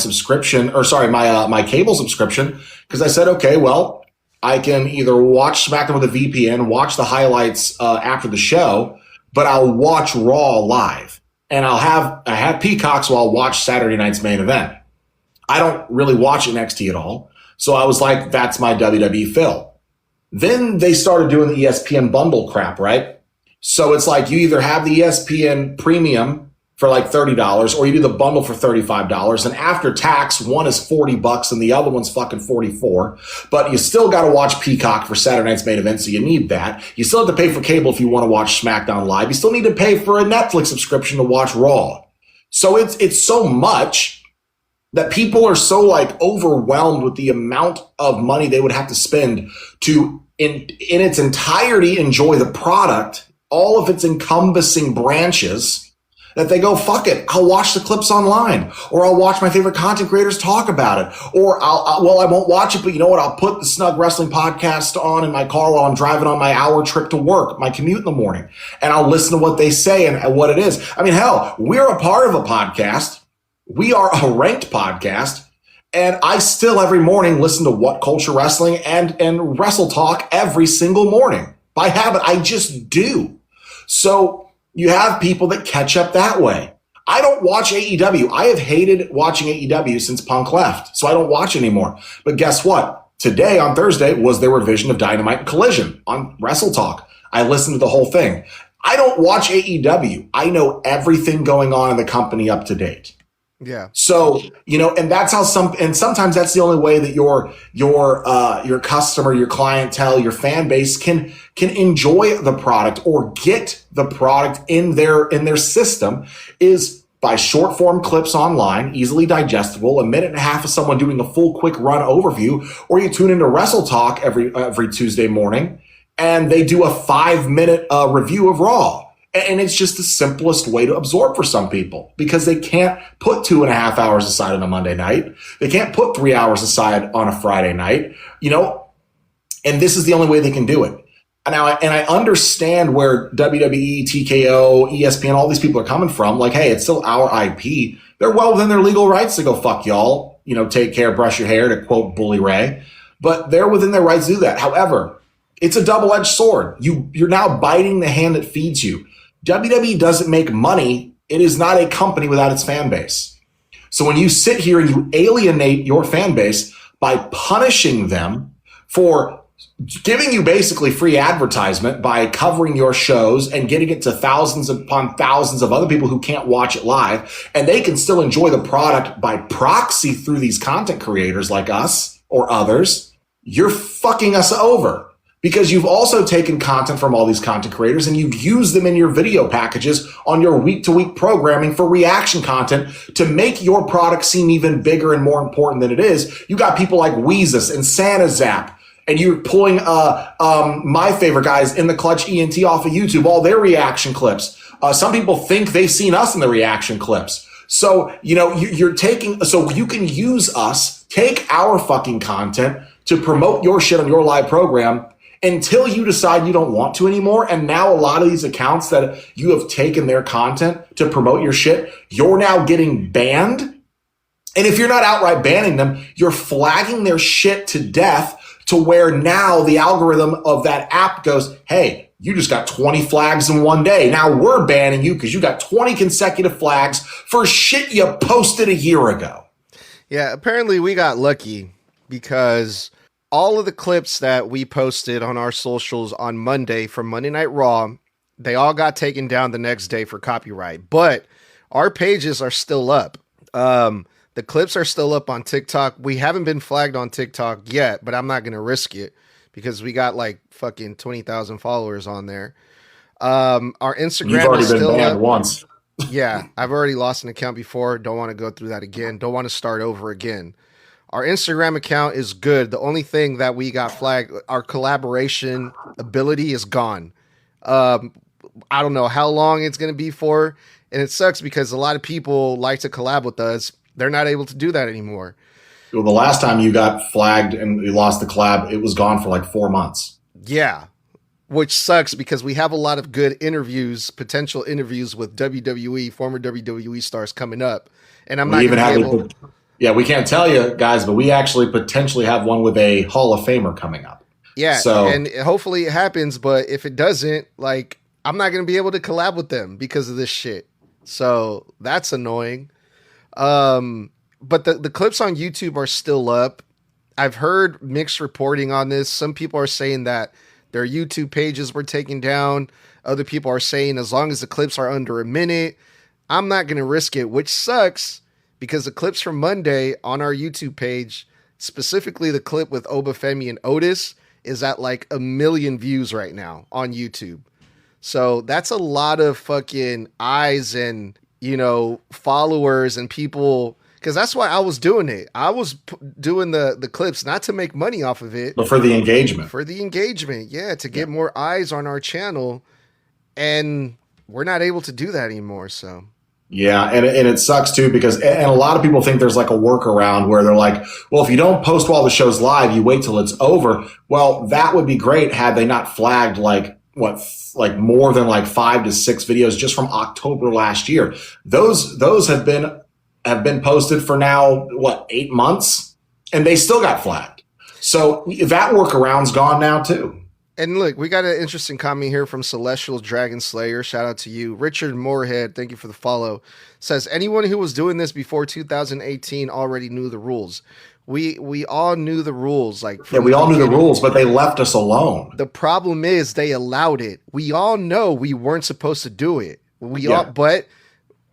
cable subscription because I said, okay, well, I can either watch SmackDown with a VPN, watch the highlights after the show, but I'll watch Raw live. And I have Peacock, so I'll watch Saturday night's main event. I don't really watch NXT at all. So I was like, that's my WWE fill. Then they started doing the ESPN bundle crap, right? So it's like you either have the ESPN premium for like $30 or you do the bundle for $35. And after tax, one is $40 and the other one's fucking $44. But you still got to watch Peacock for Saturday night's main event. So you need that. You still have to pay for cable if you want to watch SmackDown live. You still need to pay for a Netflix subscription to watch Raw. So it's so much that people are so like overwhelmed with the amount of money they would have to spend to in its entirety enjoy the product, all of its encompassing branches, that they go, fuck it, I'll watch the clips online, or I'll watch my favorite content creators talk about it, or I won't watch it, but you know what, I'll put the Snug Wrestling podcast on in my car while I'm driving on my hour trip to work, my commute in the morning, and I'll listen to what they say and what it is. I mean, hell, we're a part of a podcast. We are a ranked podcast, and I still every morning listen to What Culture Wrestling and Wrestle Talk every single morning. By habit, I just do. So you have people that catch up that way. I don't watch AEW. I have hated watching AEW since Punk left, so I don't watch anymore. But guess what? Today, on Thursday, was their revision of Dynamite and Collision on Wrestle Talk. I listened to the whole thing. I don't watch AEW. I know everything going on in the company up to date. Yeah. So, and that's how sometimes that's the only way that your customer, your clientele, your fan base can enjoy the product or get the product in their system is by short form clips online, easily digestible, a minute and a half of someone doing a full quick run overview, or you tune into Wrestle Talk every Tuesday morning and they do a 5-minute review of Raw. And it's just the simplest way to absorb for some people because they can't put 2.5 hours aside on a Monday night. They can't put 3 hours aside on a Friday night, and this is the only way they can do it. Now, and I understand where WWE, TKO, ESPN, all these people are coming from. Like, hey, it's still our IP. They're well within their legal rights to go fuck y'all. Take care, brush your hair, to quote Bully Ray. But they're within their rights to do that. However, it's a double-edged sword. You're now biting the hand that feeds you. WWE doesn't make money. It is not a company without its fan base. So when you sit here and you alienate your fan base by punishing them for giving you basically free advertisement by covering your shows and getting it to thousands upon thousands of other people who can't watch it live, and they can still enjoy the product by proxy through these content creators like us or others, you're fucking us over. Because you've also taken content from all these content creators and you've used them in your video packages on your week-to-week programming for reaction content to make your product seem even bigger and more important than it is. You got people like Weezus and SantaZap, and you're pulling my favorite guys in the Clutch ENT off of YouTube, all their reaction clips. Some people think they've seen us in the reaction clips. So, you're taking, so you can use us, take our fucking content to promote your shit on your live program until you decide you don't want to anymore. And now a lot of these accounts that you have taken their content to promote your shit, you're now getting banned. And if you're not outright banning them, you're flagging their shit to death to where now the algorithm of that app goes, hey, you just got 20 flags in one day. Now we're banning you because you got 20 consecutive flags for shit you posted a year ago. Yeah, apparently we got lucky because all of the clips that we posted on our socials on Monday from Monday Night Raw, they all got taken down the next day for copyright. But our pages are still up. The clips are still up on TikTok. We haven't been flagged on TikTok yet, but I'm not going to risk it because we got like fucking 20,000 followers on there. Our Instagram is still up. Once. Yeah, I've already lost an account before. Don't want to go through that again. Don't want to start over again. Our Instagram account is good. The only thing that we got flagged, our collaboration ability is gone. I don't know how long it's going to be for. And it sucks because a lot of people like to collab with us. They're not able to do that anymore. Well, the last time you got flagged and you lost the collab, it was gone for like 4 months. Yeah, which sucks because we have a lot of good interviews, potential interviews with WWE, former WWE stars coming up. And I'm not even able. Yeah, we can't tell you guys, but we actually potentially have one with a Hall of Famer coming up. Yeah, so, and hopefully it happens. But if it doesn't, like, I'm not going to be able to collab with them because of this shit. So that's annoying. But the clips on YouTube are still up. I've heard mixed reporting on this. Some people are saying that their YouTube pages were taken down. Other people are saying as long as the clips are under a minute, I'm not going to risk it, which sucks because the clips from Monday on our YouTube page, specifically the clip with Obafemi and Otis, is at like 1 million views right now on YouTube. So that's a lot of fucking eyes and, you know, followers and people, because that's why I was doing it. I was doing the clips not to make money off of it, but for the engagement. For the engagement, yeah, to get more eyes on our channel, and we're not able to do that anymore. So yeah, and it sucks too because and a lot of people think there's like a workaround where they're like, well, if you don't post while the show's live, you wait till it's over. Well, that would be great had they not flagged like more than like 5 to 6 videos just from October last year. Those have been posted for now 8 months, and they still got flagged. So that workaround's gone now too. And look, we got an interesting comment here from Celestial Dragon Slayer. Shout out to you. Richard Moorhead, thank you for the follow. Says, anyone who was doing this before 2018 already knew the rules. We all knew the rules. We all knew the rules, but they left us alone. The problem is they allowed it. We all know we weren't supposed to do it. But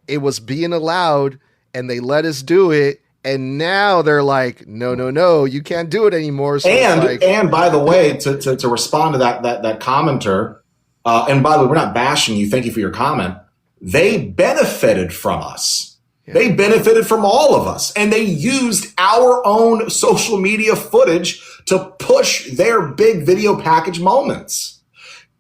it was being allowed, and they let us do it. And now they're like, no, you can't do it anymore. So and by the way, to respond to that commenter, and by the way, we're not bashing you. Thank you for your comment. They benefited from us. Yeah. They benefited from all of us, and they used our own social media footage to push their big video package moments.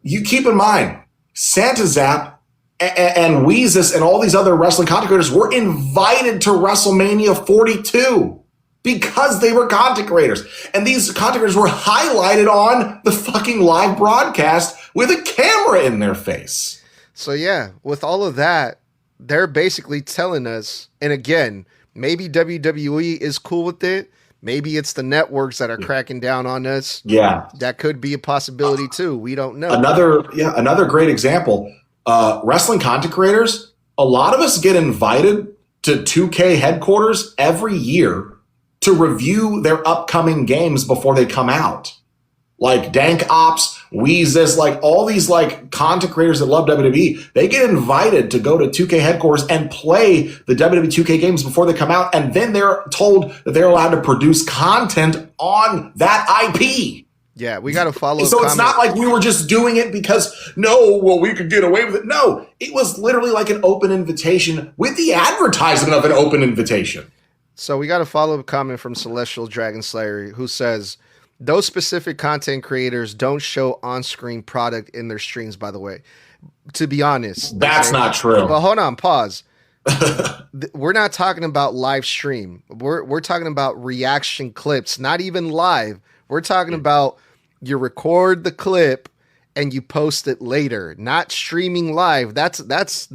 You keep in mind, Santa Zap and Weezus and all these other wrestling content creators were invited to WrestleMania 42 because they were content creators. And these content creators were highlighted on the fucking live broadcast with a camera in their face. So yeah, with all of that, they're basically telling us, and again, maybe WWE is cool with it. Maybe it's the networks that are cracking down on us. Yeah. That could be a possibility too. We don't know. Another great example. Wrestling content creators, a lot of us get invited to 2K headquarters every year to review their upcoming games before they come out. Like Dank Ops, Weezus, like all these like content creators that love WWE, they get invited to go to 2K headquarters and play the WWE 2K games before they come out. And then they're told that they're allowed to produce content on that IP. Yeah, we got to follow. So it's not like we were just doing it because, we could get away with it. No, it was literally like an open invitation with the advertisement of an open invitation. So we got a follow-up comment from Celestial Dragon Slayer who says, those specific content creators don't show on-screen product in their streams, by the way. To be honest. That's not true. But hold on, pause. We're not talking about live stream. We're talking about reaction clips, not even live. We're talking about you record the clip and you post it later, not streaming live. That's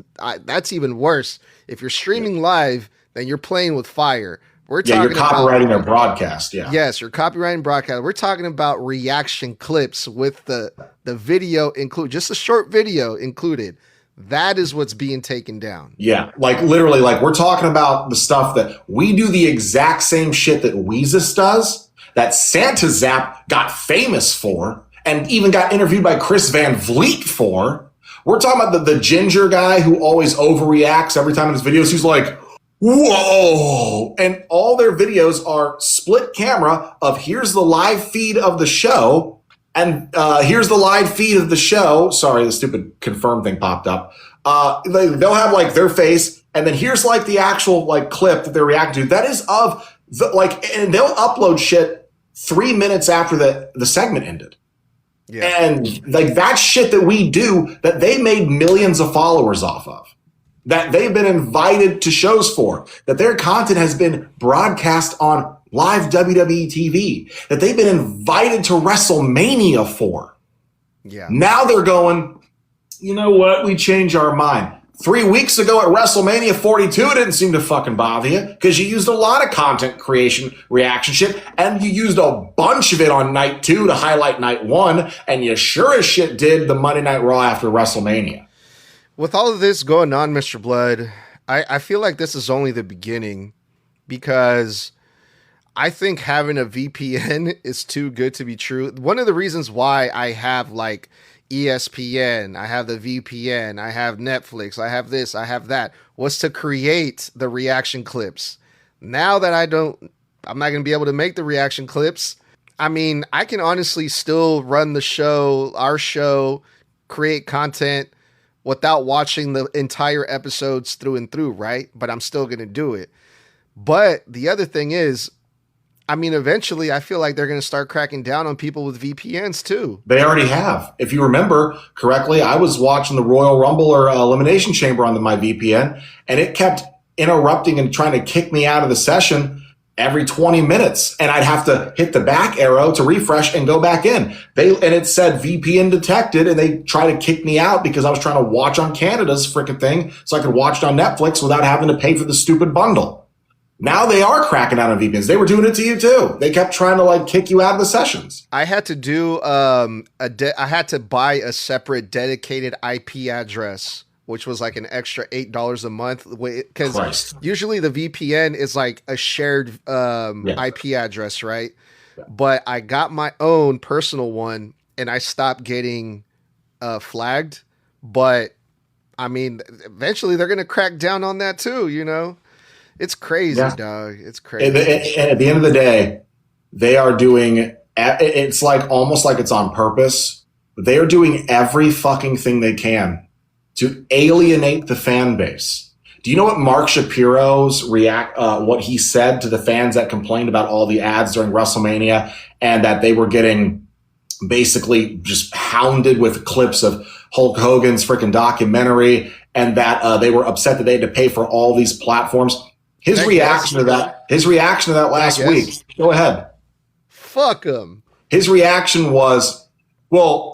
even worse. If you're streaming live, then you're playing with fire. We're Yeah, talking you're copywriting their broadcast. Yeah. Yes, you're copywriting broadcast. We're talking about reaction clips with the video include, just a short video included. That is what's being taken down. Yeah, like literally, like we're talking about the stuff that we do the exact same shit that Weezus does, that Santa Zap got famous for, and even got interviewed by Chris Van Vliet for. We're talking about the ginger guy who always overreacts every time in his videos. He's like, whoa. And all their videos are split camera of here's the live feed of the show. And here's the live feed of the show. Sorry, the stupid confirm thing popped up. They'll have like their face, and then here's like the actual like clip that they're reacting to. That is of the like, and they'll upload shit 3 minutes after the segment ended. Yeah. And like that's shit that we do that they made millions of followers off of, that they've been invited to shows for, that their content has been broadcast on live WWE TV, that they've been invited to WrestleMania for. Yeah. Now they're going, you know what? We change our mind. 3 weeks ago at WrestleMania 42, it didn't seem to fucking bother you because you used a lot of content creation reaction shit, and you used a bunch of it on night 2 to highlight night 1, and you sure as shit did the Monday Night Raw after WrestleMania. With all of this going on, Mr. Bludd, I feel like this is only the beginning, because I think having a VPN is too good to be true. One of the reasons why I have like ESPN, I have the VPN, I have Netflix, I have this, I have that, was to create the reaction clips. Now that I'm not going to be able to make the reaction clips. I mean, I can honestly still run the show, our show, create content without watching the entire episodes through and through, right? But I'm still going to do it. But the other thing is, I mean, eventually I feel like they're going to start cracking down on people with VPNs too. They already have. If you remember correctly, I was watching the Royal Rumble or Elimination Chamber on my VPN, and it kept interrupting and trying to kick me out of the session every 20 minutes. And I'd have to hit the back arrow to refresh and go back in. And it said VPN detected, and they tried to kick me out because I was trying to watch on Canada's frickin' thing so I could watch it on Netflix without having to pay for the stupid bundle. Now they are cracking out on VPNs. They were doing it to you too. They kept trying to like kick you out of the sessions. I had to do I had to buy a separate dedicated IP address, which was like an extra $8 a month, because usually the VPN is like a shared IP address, right? Yeah. But I got my own personal one, and I stopped getting flagged. But I mean, eventually they're gonna crack down on that too, you know. It's crazy, dog. It's crazy. And at the end of the day, they are doing, it's like almost like it's on purpose, but they are doing every fucking thing they can to alienate the fan base. Do you know what Mark Shapiro's what he said to the fans that complained about all the ads during WrestleMania, and that they were getting basically just hounded with clips of Hulk Hogan's freaking documentary, and that they were upset that they had to pay for all these platforms? His reaction to that last week. Go ahead. Fuck him. His reaction was, well,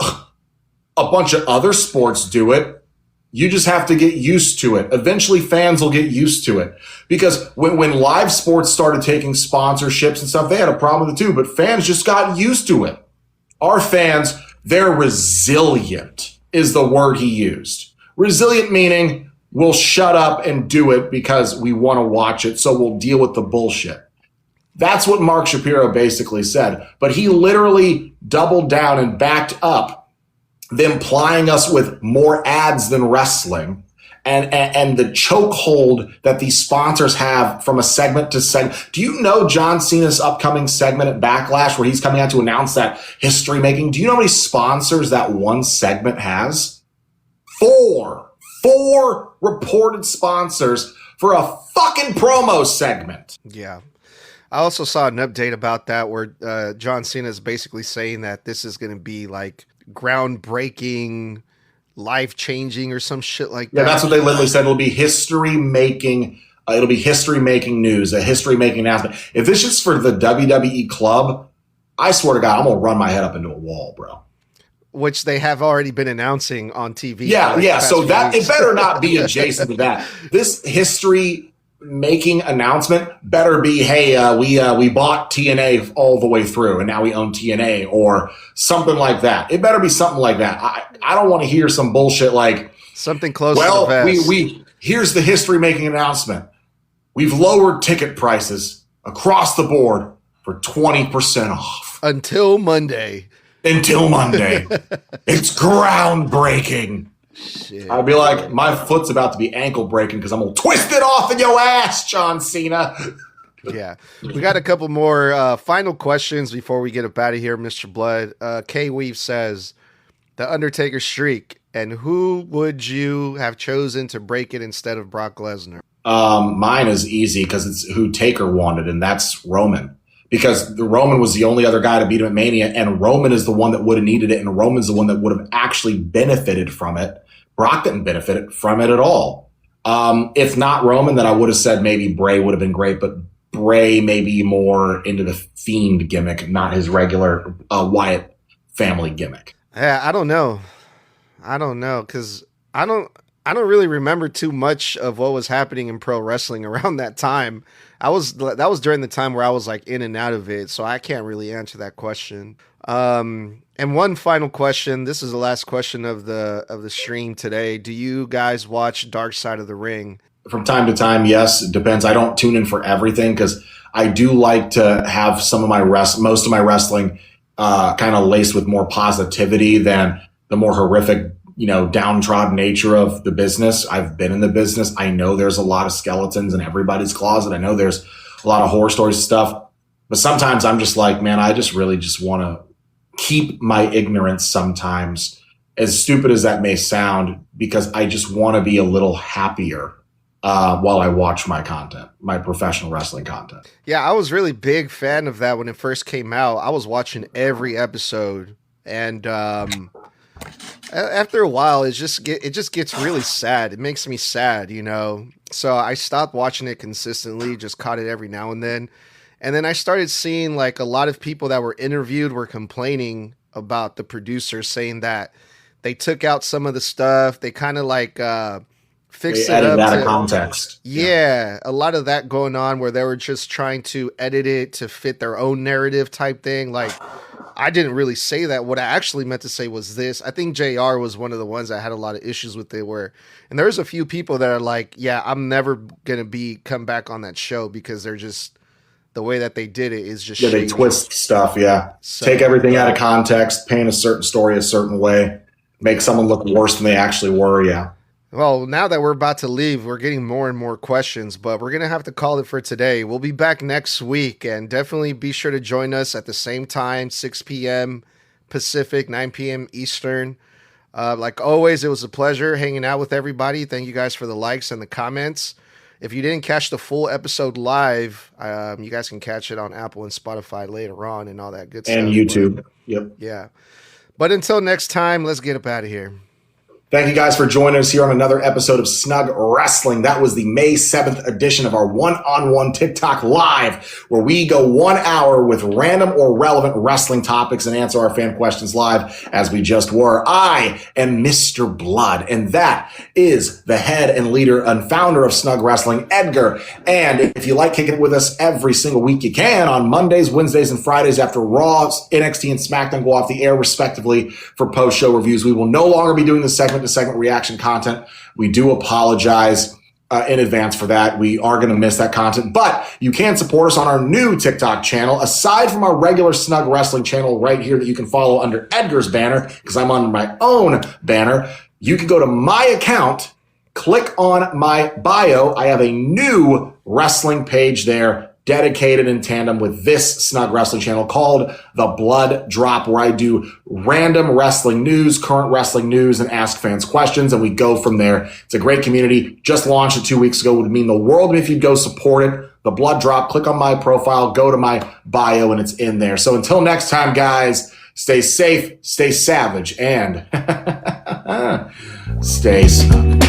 a bunch of other sports do it. You just have to get used to it. Eventually fans will get used to it. Because when live sports started taking sponsorships and stuff, they had a problem with it too, but fans just got used to it. Our fans, they're resilient, is the word he used. Resilient meaning, we'll shut up and do it because we want to watch it, so we'll deal with the bullshit. That's what Mark Shapiro basically said. But he literally doubled down and backed up them plying us with more ads than wrestling, and the chokehold that these sponsors have from a segment to segment. Do you know John Cena's upcoming segment at Backlash, where he's coming out to announce that history making? Do you know how many sponsors that one segment has? 4 reported sponsors for a fucking promo segment. Yeah. I also saw an update about that where John Cena is basically saying that this is going to be like groundbreaking, life-changing or some shit like that. Yeah, that's what they literally said. It'll be history-making news, a history-making announcement. If this is for the WWE club, I swear to God, I'm going to run my head up into a wall, bro. Which they have already been announcing on TV. Yeah. So that it better not be adjacent to that. This history making announcement better be, hey, we bought TNA all the way through and now we own TNA or something like that. It better be something like that. I don't want to hear some bullshit like something close to the vest. we here's the history making announcement. We've lowered ticket prices across the board for 20% off. Until Monday. It's groundbreaking. Shit. I'd be like, my foot's about to be ankle breaking because I'm going to twist it off in your ass, John Cena. Yeah. We got a couple more final questions before we get up out of here, Mr. Bludd. K Weave says, The Undertaker streak, and who would you have chosen to break it instead of Brock Lesnar? Mine is easy because it's who Taker wanted, and that's Roman. Because the Roman was the only other guy to beat him at Mania, and Roman is the one that would have needed it, and Roman's the one that would have actually benefited from it. Brock didn't benefit from it at all. If not Roman, then I would have said maybe Bray would have been great, but Bray may be more into the Fiend gimmick, not his regular Wyatt family gimmick. Yeah, I don't know, because I don't really remember too much of what was happening in pro wrestling around that time. That was during the time where I was like in and out of it, so I can't really answer that question. And one final question. This is the last question of the stream today. Do you guys watch Dark Side of the Ring? From time to time, yes. It depends. I don't tune in for everything because I do like to have most of my wrestling kind of laced with more positivity than the more horrific, downtrodden nature of the business. I've been in the business. I know there's a lot of skeletons in everybody's closet. I know there's a lot of horror stories and stuff. But sometimes I'm just like, man, I just really just want to keep my ignorance sometimes, as stupid as that may sound, because I just want to be a little happier while I watch my content, my professional wrestling content. Yeah, I was really big fan of that when it first came out. I was watching every episode, and after a while, it just gets really sad. It makes me sad, So I stopped watching it consistently, just caught it every now and then. And then I started seeing like a lot of people that were interviewed were complaining about the producers, saying that they took out some of the stuff. They kind of like fixed it up. Out of context. Yeah, a lot of that going on where they were just trying to edit it to fit their own narrative type thing. Like, I didn't really say that. What I actually meant to say was this. I think JR was one of the ones that had a lot of issues with it and there's a few people that are like, yeah, I'm never going to come back on that show because they're just, the way that they did it is just they twist stuff. Yeah. So, take everything out of context, paint a certain story a certain way, make someone look worse than they actually were. Yeah. Well, now that we're about to leave, we're getting more and more questions, but we're going to have to call it for today. We'll be back next week, and definitely be sure to join us at the same time, 6 p.m. Pacific, 9 p.m. Eastern. Like always, it was a pleasure hanging out with everybody. Thank you guys for the likes and the comments. If you didn't catch the full episode live, you guys can catch it on Apple and Spotify later on and all that good stuff. And YouTube. Yep. Yeah. But until next time, let's get up out of here. Thank you guys for joining us here on another episode of Snug Wrestling. That was the May 7th edition of our one-on-one TikTok Live, where we go 1 hour with random or relevant wrestling topics and answer our fan questions live, as we just were. I am Mr. Bludd, and that is the head and leader and founder of Snug Wrestling, Edgar. And if you like kicking it with us every single week, you can on Mondays, Wednesdays, and Fridays after Raw, NXT, and SmackDown go off the air, respectively, for post-show reviews. We will no longer be doing the segment-to-segment reaction content. We do apologize in advance for that. We are going to miss that content, but you can support us on our new TikTok channel, aside from our regular Snug Wrestling channel right here that you can follow under Edgar's banner, because I'm on my own banner. You can go to my account, click on my bio. I have a new wrestling page there, dedicated in tandem with this Snug Wrestling channel called The Blood Drop, where I do random wrestling news, current wrestling news, and ask fans questions, and we go from there. It's a great community. Just launched it 2 weeks ago. It would mean the world if you'd go support it. The Blood Drop, click on my profile, go to my bio, and it's in there. So until next time, guys, stay safe, stay savage, and stay snug.